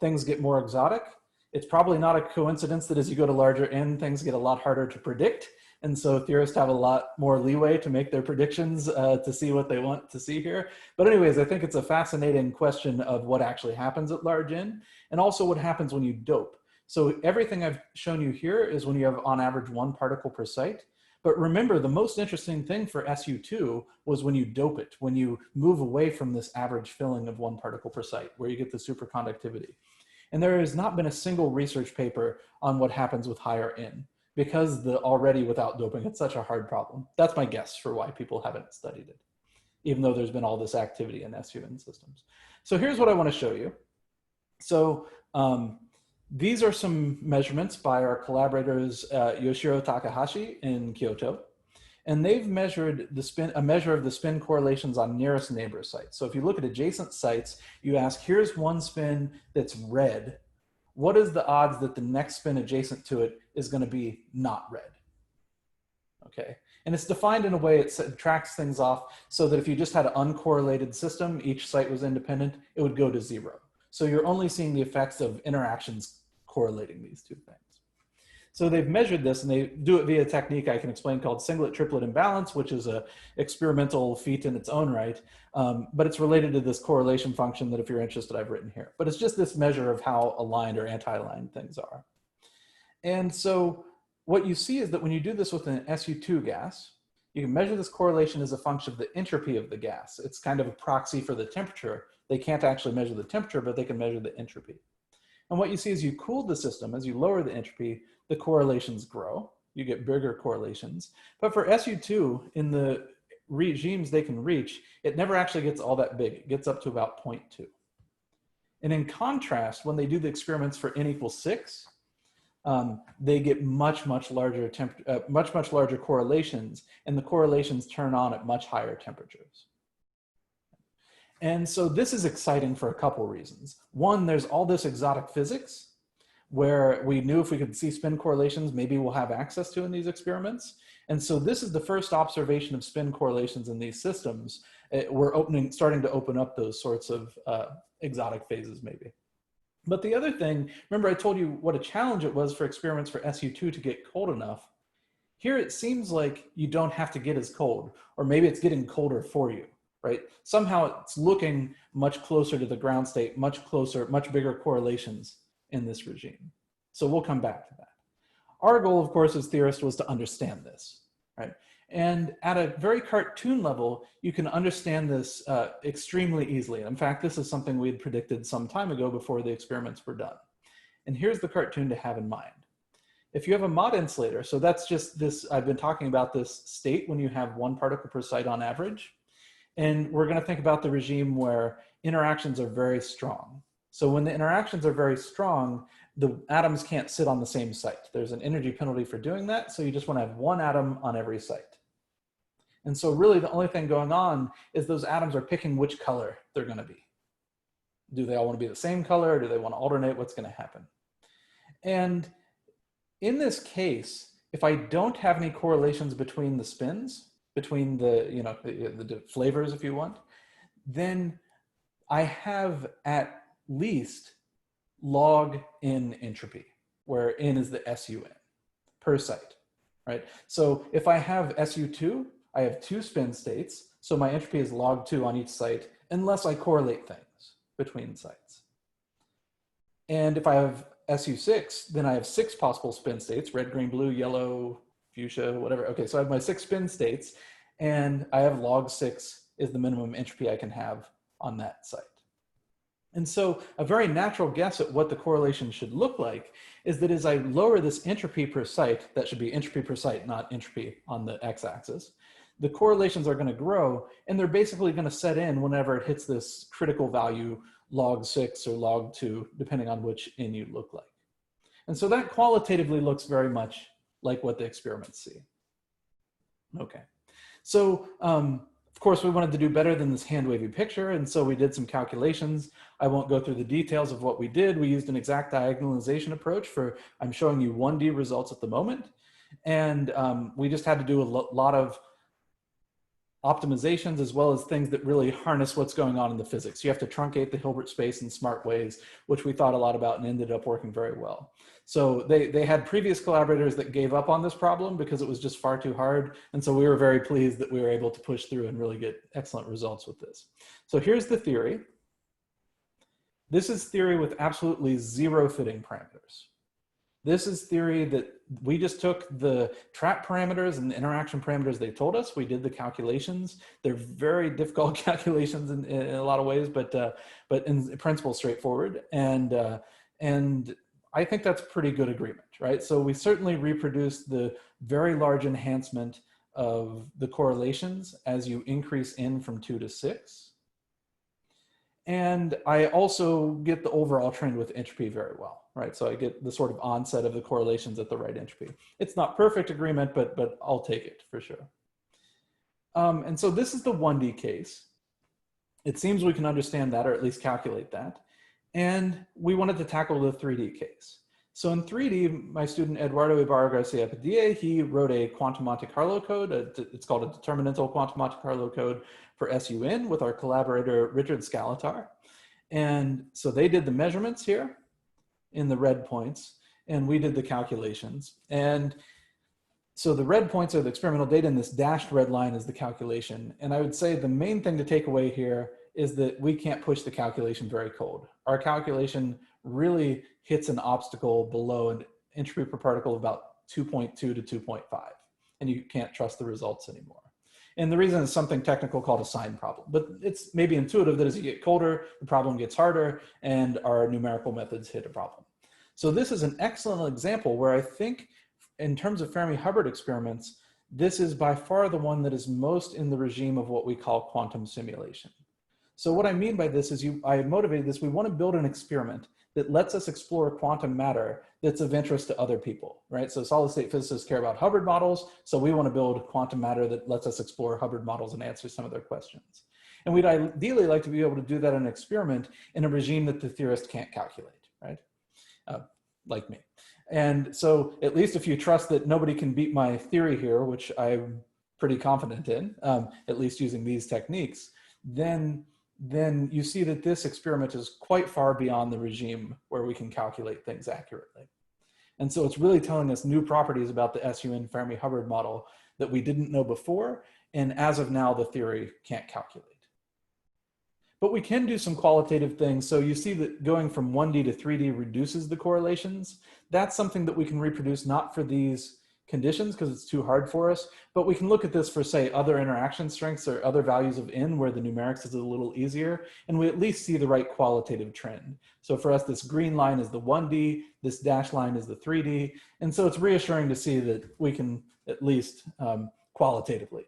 things get more exotic. It's probably not a coincidence that as you go to larger N, things get a lot harder to predict. And so theorists have a lot more leeway to make their predictions to see what they want to see here. But anyways, I think it's a fascinating question of what actually happens at large N, and also what happens when you dope. So everything I've shown you here is when you have on average 1 particle per site. But remember, the most interesting thing for SU2 was when you dope it, when you move away from this average filling of 1 particle per site, where you get the superconductivity. And there has not been a single research paper on what happens with higher N, because the already without doping, it's such a hard problem. That's my guess for why people haven't studied it, even though there's been all this activity in SUN systems. So here's what I want to show you. So these are some measurements by our collaborators, Yoshiro Takahashi in Kyoto. And they've measured a measure of the spin correlations on nearest neighbor sites. So if you look at adjacent sites, you ask, here's one spin that's red. What is the odds that the next spin adjacent to it is going to be not red? Okay, and it's defined in a way it tracks things off so that if you just had an uncorrelated system, each site was independent, it would go to 0. So you're only seeing the effects of interactions correlating these two things. So they've measured this, and they do it via a technique I can explain called singlet triplet imbalance, which is an experimental feat in its own right, but it's related to this correlation function that if you're interested, I've written here. But it's just this measure of how aligned or anti-aligned things are. And so what you see is that when you do this with an SU2 gas, you can measure this correlation as a function of the entropy of the gas. It's kind of a proxy for the temperature. They can't actually measure the temperature, but they can measure the entropy. And what you see is you cool the system, as you lower the entropy, the correlations grow, you get bigger correlations. But for SU2, in the regimes they can reach, it never actually gets all that big. It gets up to about 0.2. And in contrast, when they do the experiments for n equals 6, they get much larger correlations, and the correlations turn on at much higher temperatures. And so this is exciting for a couple reasons. One, there's all this exotic physics where we knew if we could see spin correlations, maybe we'll have access to in these experiments. And so this is the first observation of spin correlations in these systems. We're starting to open up those sorts of exotic phases maybe. But the other thing, remember I told you what a challenge it was for experiments for SU2 to get cold enough. Here it seems like you don't have to get as cold, or maybe it's getting colder for you, right? Somehow it's looking much closer to the ground state, much closer, much bigger correlations in this regime. So we'll come back to that. Our goal, of course, as theorists was to understand this, right? And at a very cartoon level, you can understand this extremely easily. In fact, this is something we had predicted some time ago before the experiments were done. And here's the cartoon to have in mind. If you have a Mott insulator, so that's just this, I've been talking about this state when you have 1 particle per site on average. And we're going to think about the regime where interactions are very strong. So when the interactions are very strong, the atoms can't sit on the same site. There's an energy penalty for doing that. So you just want to have 1 atom on every site. And so really the only thing going on is those atoms are picking which color they're going to be. Do they all want to be the same color? Or do they want to alternate? What's going to happen? And in this case, if I don't have any correlations between the spins, between the, the flavors, if you want, then I have at least log n entropy, where n is the SUN per site, right? So if I have SU2, I have 2 spin states, so my entropy is log 2 on each site, unless I correlate things between sites. And if I have SU6, then I have 6 possible spin states, red, green, blue, yellow, fuchsia, whatever. Okay, so I have my 6 spin states, and I have log 6 is the minimum entropy I can have on that site. And so a very natural guess at what the correlation should look like is that as I lower this entropy per site, that should be entropy per site, not entropy on the x-axis, the correlations are going to grow, and they're basically going to set in whenever it hits this critical value log 6 or log 2, depending on which n you look like. And so that qualitatively looks very much like what the experiments see. Okay, so Of course, we wanted to do better than this hand-wavy picture, and so we did some calculations. I won't go through the details of what we did. We used an exact diagonalization approach for, I'm showing you 1D results at the moment. And we just had to do a lot of optimizations as well as things that really harness what's going on in the physics. You have to truncate the Hilbert space in smart ways, which we thought a lot about and ended up working very well. So they had previous collaborators that gave up on this problem because it was just far too hard. And so we were very pleased that we were able to push through and really get excellent results with this. So here's the theory. This is theory with absolutely zero fitting parameters. This is theory that we just took the trap parameters and the interaction parameters they told us. We did the calculations. They're very difficult calculations in a lot of ways, but in principle straightforward. And I think that's pretty good agreement, right? So we certainly reproduced the very large enhancement of the correlations as you increase n from 2 to 6. And I also get the overall trend with entropy very well, right? So I get the sort of onset of the correlations at the right entropy. It's not perfect agreement, but I'll take it for sure. And so this is the 1D case. It seems we can understand that, or at least calculate that. And we wanted to tackle the 3D case. So in 3D, my student Eduardo Ibarra-Garcia-Padilla, he wrote a quantum Monte Carlo code. It's called a determinantal quantum Monte Carlo code for SUN with our collaborator, Richard Scalatar. And so they did the measurements here in the red points, and we did the calculations. And so the red points are the experimental data, and this dashed red line is the calculation. And I would say the main thing to take away here is that we can't push the calculation very cold. Our calculation really hits an obstacle below an entropy per particle of about 2.2 to 2.5, and you can't trust the results anymore. And the reason is something technical called a sign problem, but it's maybe intuitive that as you get colder, the problem gets harder, and our numerical methods hit a problem. So this is an excellent example where I think in terms of Fermi-Hubbard experiments, this is by far the one that is most in the regime of what we call quantum simulation. So what I mean by this is I motivated this, we want to build an experiment that lets us explore quantum matter that's of interest to other people, right? So solid state physicists care about Hubbard models, so we want to build quantum matter that lets us explore Hubbard models and answer some of their questions. And we'd ideally like to be able to do that in an experiment in a regime that the theorist can't calculate, right? Like me. And so at least if you trust that nobody can beat my theory here, which I'm pretty confident in, at least using these techniques, then you see that this experiment is quite far beyond the regime where we can calculate things accurately. And so it's really telling us new properties about the SUN Fermi-Hubbard model that we didn't know before, and as of now, the theory can't calculate. But we can do some qualitative things. So you see that going from 1D to 3D reduces the correlations. That's something that we can reproduce, not for these conditions because it's too hard for us, but we can look at this for, say, other interaction strengths or other values of n where the numerics is a little easier, and we at least see the right qualitative trend. So for us, this green line is the 1D, this dashed line is the 3D, and so it's reassuring to see that we can at least qualitatively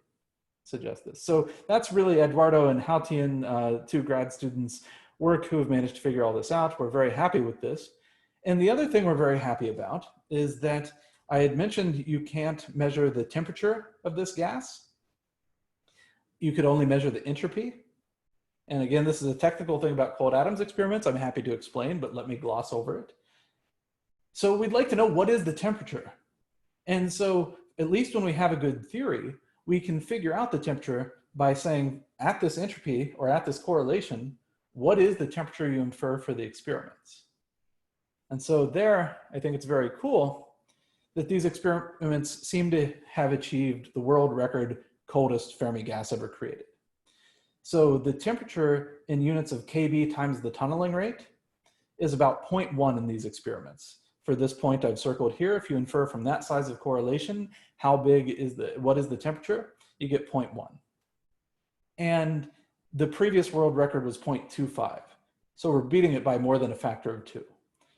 suggest this. So that's really Eduardo and Hautian, two grad students' work who have managed to figure all this out. We're very happy with this. And the other thing we're very happy about is that I had mentioned you can't measure the temperature of this gas. You could only measure the entropy. And again, this is a technical thing about cold atoms experiments. I'm happy to explain, but let me gloss over it. So we'd like to know, what is the temperature? And so at least when we have a good theory, we can figure out the temperature by saying at this entropy or at this correlation, what is the temperature you infer for the experiments? And so there, I think it's very cool that these experiments seem to have achieved the world record coldest Fermi gas ever created. So the temperature in units of kb times the tunneling rate is about 0.1 in these experiments. For this point I've circled here, if you infer from that size of correlation, how big is what is the temperature, you get 0.1. And the previous world record was 0.25. So we're beating it by more than a factor of 2.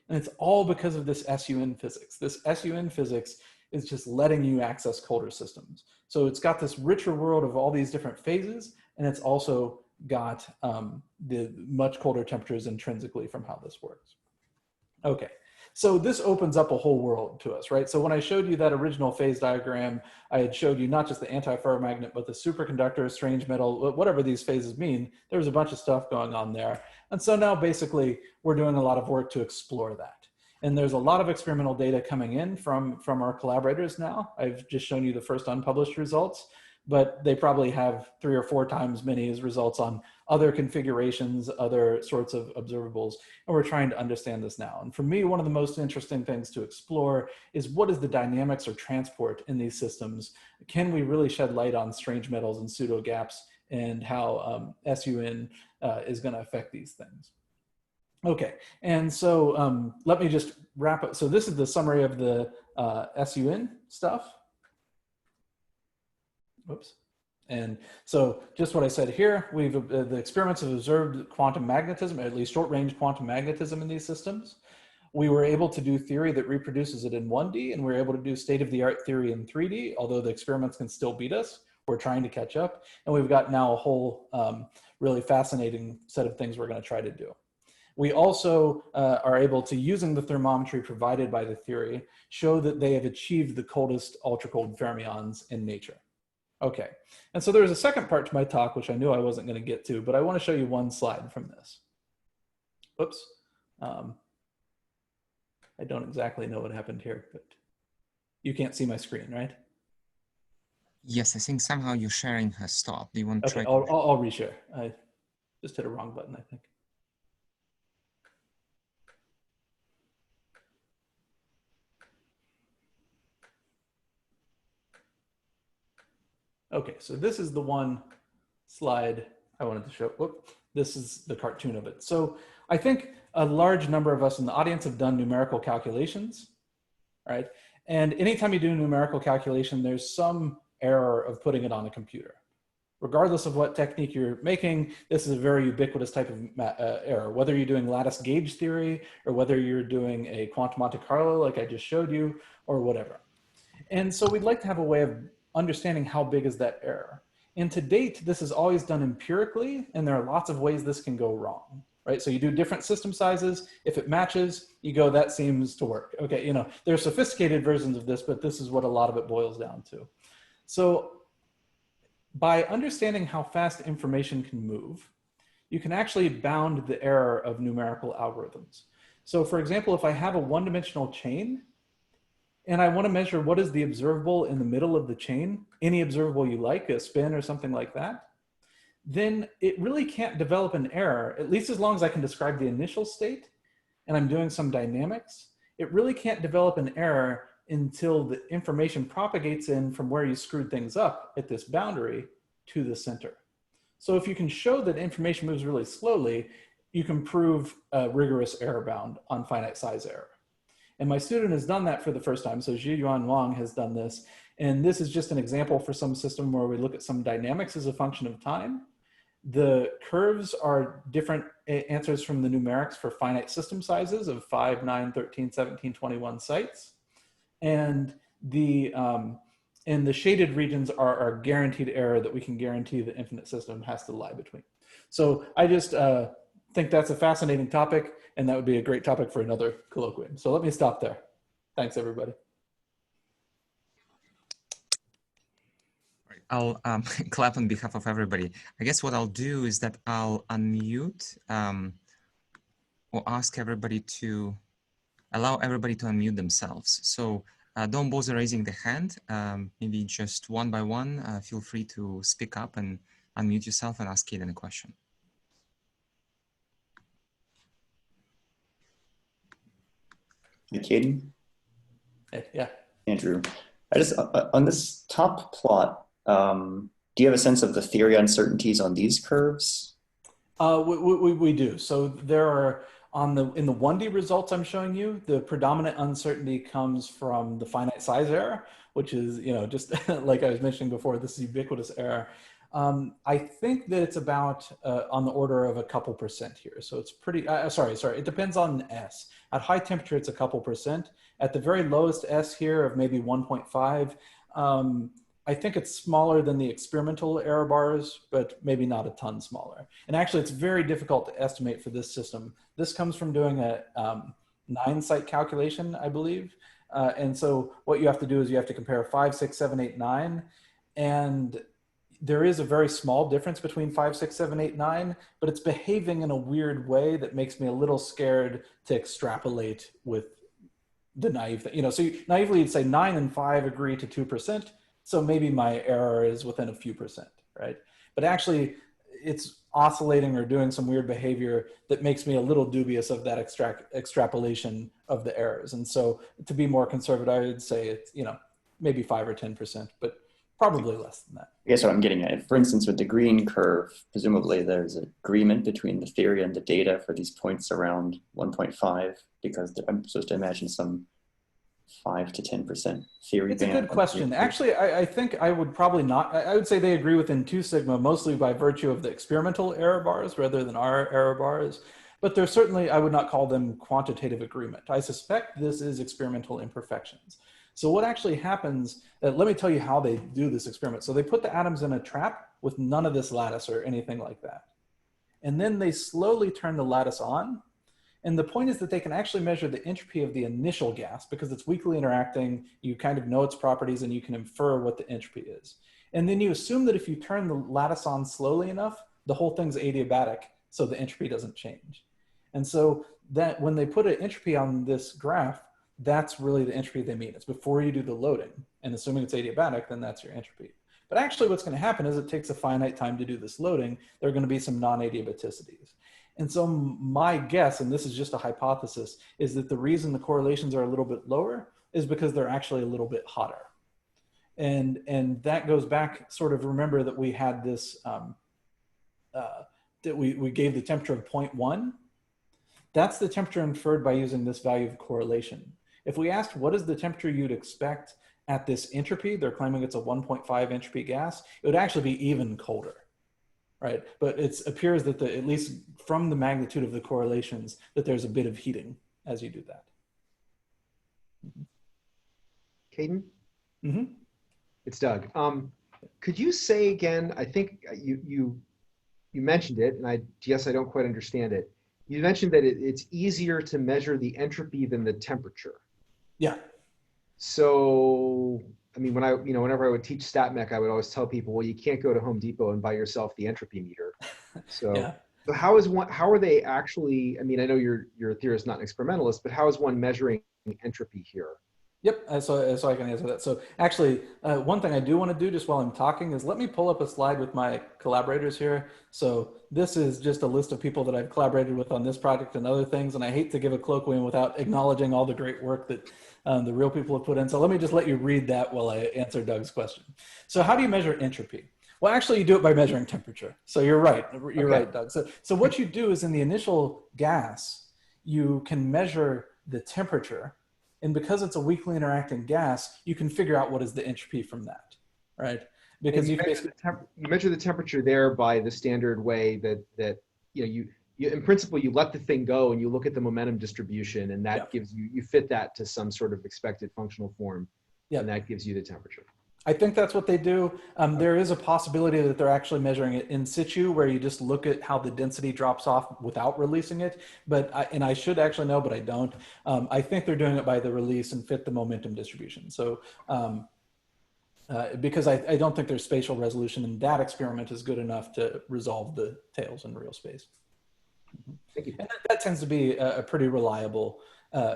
And it's all because of this SUN physics. This SUN physics is just letting you access colder systems. So it's got this richer world of all these different phases, and it's also got the much colder temperatures intrinsically from how this works. Okay, So this opens up a whole world to us, right? So when I showed you that original phase diagram, I had showed you not just the antiferromagnet, but the superconductor, strange metal, whatever these phases mean. There was a bunch of stuff going on there. And so now basically we're doing a lot of work to explore that. And there's a lot of experimental data coming in from our collaborators now. I've just shown you the first unpublished results, but they probably have 3 or 4 times many as results on other configurations, other sorts of observables, and we're trying to understand this now. And for me, one of the most interesting things to explore is what is the dynamics or transport in these systems? Can we really shed light on strange metals and pseudo gaps and how SUN is going to affect these things? Okay, and so let me just wrap up. So this is the summary of the SUN stuff. Oops. And so just what I said here, the experiments have observed quantum magnetism, or at least short-range quantum magnetism in these systems. We were able to do theory that reproduces it in 1D, and we were able to do state-of-the-art theory in 3D, although the experiments can still beat us. We're trying to catch up, and we've got now a whole really fascinating set of things we're going to try to do. We also are able to, using the thermometry provided by the theory, show that they have achieved the coldest ultra-cold fermions in nature. Okay, and so there was a second part to my talk, which I knew I wasn't going to get to, but I want to show you one slide from this. Oops. I don't exactly know what happened here, but you can't see my screen, right? Yes, I think somehow your sharing has stopped. Do you want to try? I'll reshare. I just hit a wrong button, I think. Okay, so this is the one slide I wanted to show. Whoop, this is the cartoon of it. So I think a large number of us in the audience have done numerical calculations, right? And anytime you do a numerical calculation, there's some error of putting it on a computer. Regardless of what technique you're making, this is a very ubiquitous type of error, whether you're doing lattice gauge theory or whether you're doing a quantum Monte Carlo like I just showed you or whatever. And so we'd like to have a way of understanding how big is that error. And to date, this is always done empirically, and there are lots of ways this can go wrong, right? So you do different system sizes. If it matches, you go, that seems to work. Okay, you know, there are sophisticated versions of this, but this is what a lot of it boils down to. So by understanding how fast information can move, you can actually bound the error of numerical algorithms. So for example, if I have a one-dimensional chain, and I want to measure what is the observable in the middle of the chain, any observable you like, a spin or something like that, then it really can't develop an error, at least as long as I can describe the initial state and I'm doing some dynamics. It really can't develop an error until the information propagates in from where you screwed things up at this boundary to the center. So if you can show that information moves really slowly, you can prove a rigorous error bound on finite size error. And my student has done that for the first time. So Zhiyuan Wang has done this. And this is just an example for some system where we look at some dynamics as a function of time. The curves are different answers from the numerics for finite system sizes of 5, 9, 13, 17, 21 sites. And the shaded regions are our guaranteed error that we can guarantee the infinite system has to lie between. So I just think that's a fascinating topic, and that would be a great topic for another colloquium. So let me stop there. Thanks, everybody. I'll clap on behalf of everybody. I guess what I'll do is that I'll unmute or ask everybody to allow everybody to unmute themselves. So don't bother raising the hand. Maybe just one by one, feel free to speak up and unmute yourself and ask Kaden a question. Hey, Kaden? Yeah. Andrew, I just, on this top plot, do you have a sense of the theory uncertainties on these curves? We do. So there are, in the 1D results I'm showing you, the predominant uncertainty comes from the finite size error, which is, you know, just like I was mentioning before, this is ubiquitous error. I think that it's about on the order of a couple percent here. So it's pretty, sorry, it depends on S. At high temperature, it's a couple percent. At the very lowest S here of maybe 1.5, I think it's smaller than the experimental error bars, but maybe not a ton smaller. And actually, it's very difficult to estimate for this system. This comes from doing a 9-site calculation, I believe. And so what you have to do is you have to compare 5, 6, 7, 8, 9. And there is a very small difference between 5, 6, 7, 8, 9, but it's behaving in a weird way that makes me a little scared to extrapolate with the naive thing. You know, so naively you'd say 9 and 5 agree to 2%. So maybe my error is within a few percent, right? But actually it's oscillating or doing some weird behavior that makes me a little dubious of that extrapolation of the errors. And so to be more conservative, I would say it's, you know, maybe 5 or 10%, but probably less than that. I guess what I'm getting at, for instance, with the green curve, presumably there's agreement between the theory and the data for these points around 1.5, because I'm supposed to imagine some 5 to 10% theory. It's a good question. Actually, I think I would probably not. I would say they agree within 2 sigma, mostly by virtue of the experimental error bars rather than our error bars. But there's certainly, I would not call them quantitative agreement. I suspect this is experimental imperfections. So what actually happens, let me tell you how they do this experiment. So they put the atoms in a trap with none of this lattice or anything like that. And then they slowly turn the lattice on. And the point is that they can actually measure the entropy of the initial gas because it's weakly interacting. You kind of know its properties and you can infer what the entropy is. And then you assume that if you turn the lattice on slowly enough, the whole thing's adiabatic, so the entropy doesn't change. And so that when they put an entropy on this graph, that's really the entropy they mean. It's before you do the loading. And assuming it's adiabatic, then that's your entropy. But actually what's going to happen is it takes a finite time to do this loading. There are going to be some non-adiabeticities. And so my guess, and this is just a hypothesis, is that the reason the correlations are a little bit lower is because they're actually a little bit hotter. And that goes back, sort of remember that we had this, that we gave the temperature of 0.1. That's the temperature inferred by using this value of correlation. If we asked what is the temperature you'd expect at this entropy, they're claiming it's a 1.5 entropy gas, it would actually be even colder, right? But it appears that at least from the magnitude of the correlations, that there's a bit of heating as you do that. Kaden? Mm-hmm. It's Doug. Could you say again, I think you mentioned it, and I guess I don't quite understand it. You mentioned that it's easier to measure the entropy than the temperature. Yeah. So, I mean, whenever I would teach StatMech, I would always tell people, well, you can't go to Home Depot and buy yourself the entropy meter. So, yeah. So how are they actually, I mean, I know you're a theorist, not an experimentalist, but how is one measuring entropy here? Yep, so I can answer that. So actually, one thing I do want to do just while I'm talking is let me pull up a slide with my collaborators here. So this is just a list of people that I've collaborated with on this project and other things. And I hate to give a colloquium without acknowledging all the great work that the real people have put in. So let me just let you read that while I answer Doug's question. So how do you measure entropy? Well, actually, you do it by measuring temperature. So you're right. You're right, Doug. So what you do is in the initial gas, you can measure the temperature. And because it's a weakly interacting gas, you can figure out what is the entropy from that, right? Because you measure the temperature there by the standard way that you in principle, you let the thing go and you look at the momentum distribution, and that gives you fit that to some sort of expected functional form, and that gives you the temperature. I think that's what they do. There is a possibility that they're actually measuring it in situ, where you just look at how the density drops off without releasing it. But I should actually know, but I don't. I think they're doing it by the release and fit the momentum distribution. So because I don't think their spatial resolution in that experiment is good enough to resolve the tails in real space. Thank you. And that tends to be a pretty reliable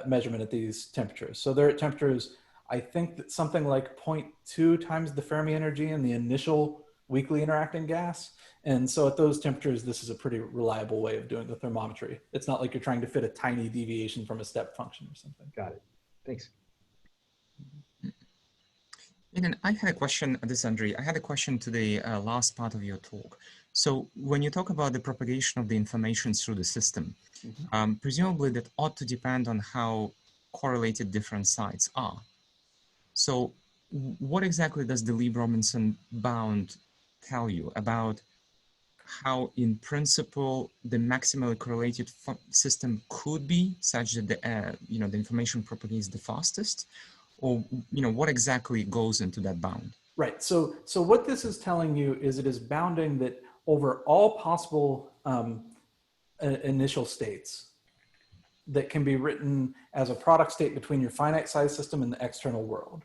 measurement at these temperatures. So they're at temperatures, I think that something like 0.2 times the Fermi energy in the initial weakly interacting gas. And so at those temperatures, this is a pretty reliable way of doing the thermometry. It's not like you're trying to fit a tiny deviation from a step function or something. Got it. Thanks. And I had a question, this is Andre. I had a question to the last part of your talk. So when you talk about the propagation of the information through the system, presumably that ought to depend on how correlated different sites are. So what exactly does the Lieb-Robinson bound tell you about how, in principle, the maximally correlated system could be such that the information propagates the fastest, or what exactly goes into that bound? Right. So what this is telling you is it is bounding that over all possible initial states, that can be written as a product state between your finite size system and the external world.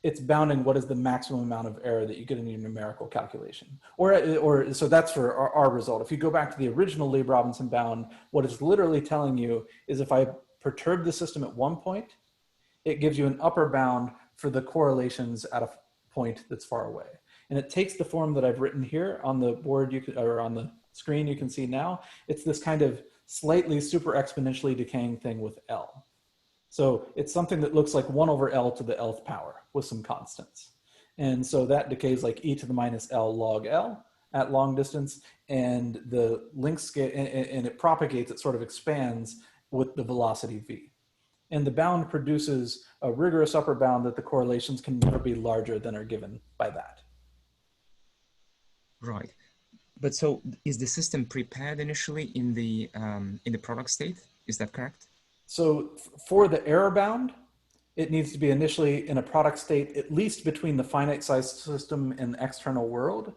It's bounding what is the maximum amount of error that you get in your numerical calculation. So that's for our result. If you go back to the original Lieb-Robinson bound, what it's literally telling you is if I perturb the system at one point, it gives you an upper bound for the correlations at a point that's far away. And it takes the form that I've written here on the board, or on the screen you can see now. It's this kind of slightly super exponentially decaying thing with L. So it's something that looks like 1 over L to the Lth power with some constants. And so that decays like e to the minus L log L at long distance, and the length scale, and it propagates, it sort of expands with the velocity v. And the bound produces a rigorous upper bound that the correlations can never be larger than are given by that. Right. But so is the system prepared initially in the product state? Is that correct? So for the error bound, it needs to be initially in a product state, at least between the finite size system and the external world.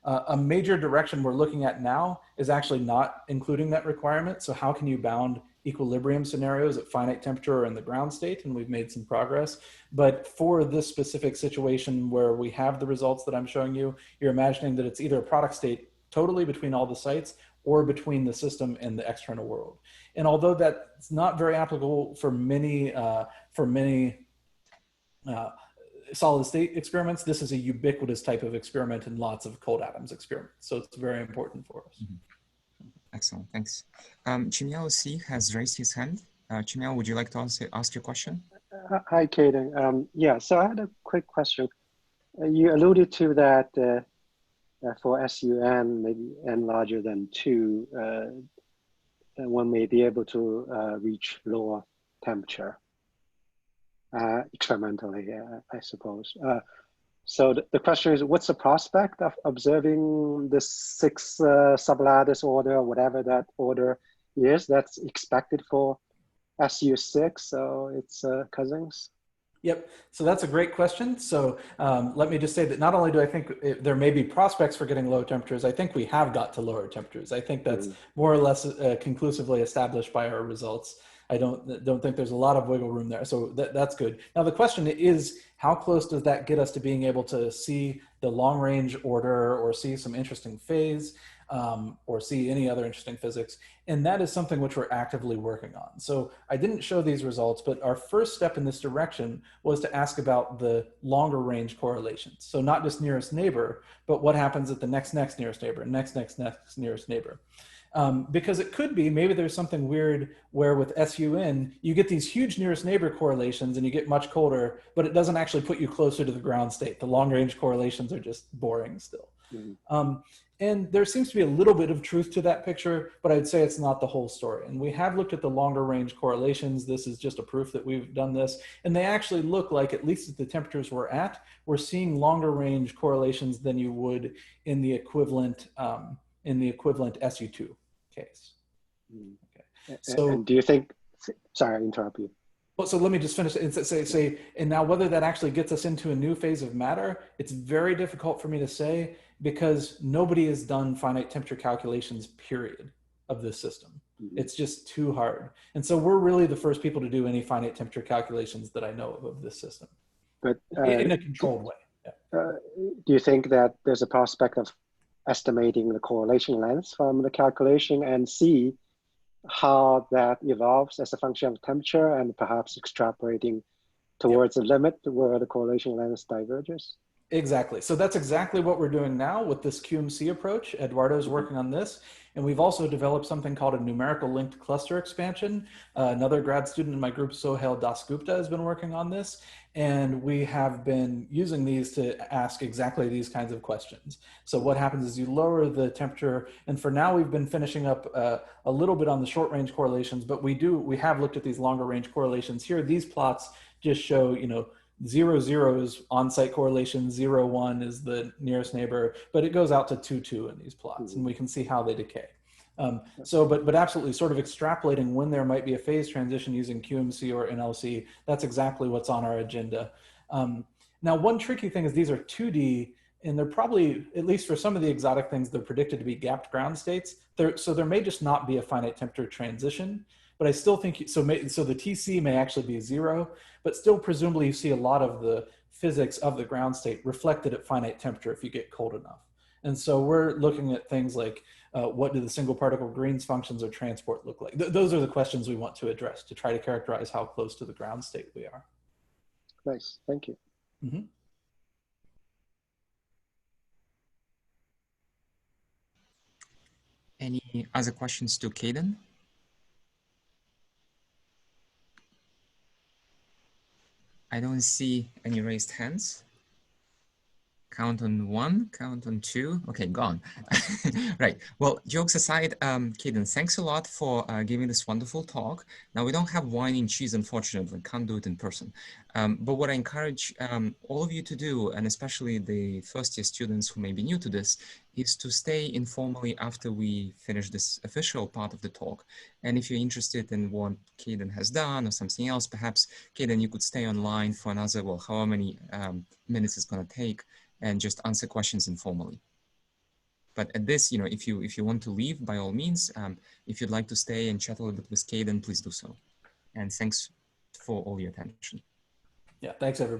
A major direction we're looking at now is actually not including that requirement. So how can you bound equilibrium scenarios at finite temperature or in the ground state? And we've made some progress. But for this specific situation where we have the results that I'm showing you, you're imagining that it's either a product state totally between all the sites or between the system and the external world. And although that's not very applicable for many solid state experiments, this is a ubiquitous type of experiment in lots of cold atoms experiments. So it's very important for us. Mm-hmm. Excellent, thanks. Chimiao C has raised his hand. Chimiao, would you like to ask your question? Hi, Kaden. Yeah, so I had a quick question. You alluded to that for SUN, maybe n larger than 2, one may be able to reach lower temperature experimentally, I suppose. So the question is, what's the prospect of observing this 6 sublattice order, or whatever that order is, that's expected for SU6, so its cousins? Yep, so that's a great question. So let me just say that not only do I think there may be prospects for getting low temperatures, I think we have got to lower temperatures. I think that's more or less conclusively established by our results. I don't think there's a lot of wiggle room there, so that's good. Now the question is, how close does that get us to being able to see the long range order or see some interesting phase or see any other interesting physics? And that is something which we're actively working on. So I didn't show these results, but our first step in this direction was to ask about the longer range correlations. So not just nearest neighbor, but what happens at the next nearest neighbor, next nearest neighbor. Because it could be, maybe there's something weird where with SUN, you get these huge nearest neighbor correlations and you get much colder, but it doesn't actually put you closer to the ground state. The long range correlations are just boring still. And there seems to be a little bit of truth to that picture, but I'd say it's not the whole story. And we have looked at the longer range correlations. This is just a proof that we've done this. And they actually look like, at least at the temperatures we're at, we're seeing longer range correlations than you would in the equivalent SU2 case. Okay. So, and do you think, sorry, I interrupt you. Well, so let me just finish and say, and now whether that actually gets us into a new phase of matter, it's very difficult for me to say because nobody has done finite temperature calculations, period, of this system. It's just too hard. And so we're really the first people to do any finite temperature calculations that I know of this system. But in a controlled way. Yeah. Do you think that there's a prospect of estimating the correlation length from the calculation and see how that evolves as a function of temperature and perhaps extrapolating towards a limit where the correlation length diverges? Exactly. So that's exactly what we're doing now with this QMC approach. Eduardo's working on this. And we've also developed something called a numerical linked cluster expansion. Another grad student in my group, Sohail Dasgupta, has been working on this. And we have been using these to ask exactly these kinds of questions. So what happens is you lower the temperature. And for now, we've been finishing up a little bit on the short range correlations, but we have looked at these longer range correlations here. These plots just show, 0, 0 is on-site correlation, 0, 1 is the nearest neighbor, but it goes out to 2, 2 in these plots, and we can see how they decay. But absolutely sort of extrapolating when there might be a phase transition using QMC or NLC, that's exactly what's on our agenda. Now, one tricky thing is these are 2D, and they're probably, at least for some of the exotic things, they're predicted to be gapped ground states. So there may just not be a finite temperature transition. but I still think, so the TC may actually be 0, but still presumably you see a lot of the physics of the ground state reflected at finite temperature if you get cold enough. And so we're looking at things like, what do the single particle Green's functions or transport look like? Those are the questions we want to address to try to characterize how close to the ground state we are. Nice, thank you. Mm-hmm. Any other questions to Kaden? I don't see any raised hands. Count on 1, count on 2. Okay, gone. Right. Well, jokes aside, Kaden, thanks a lot for giving this wonderful talk. Now, we don't have wine and cheese, unfortunately. Can't do it in person. But what I encourage all of you to do, and especially the first-year students who may be new to this, is to stay informally after we finish this official part of the talk. And if you're interested in what Kaden has done or something else, perhaps, Kaden, you could stay online for another, well, however many minutes it's going to take, and just answer questions informally. But at this, if you want to leave, by all means, if you'd like to stay and chat a little bit with Kaden, please do so. And thanks for all your attention. Yeah, thanks everybody.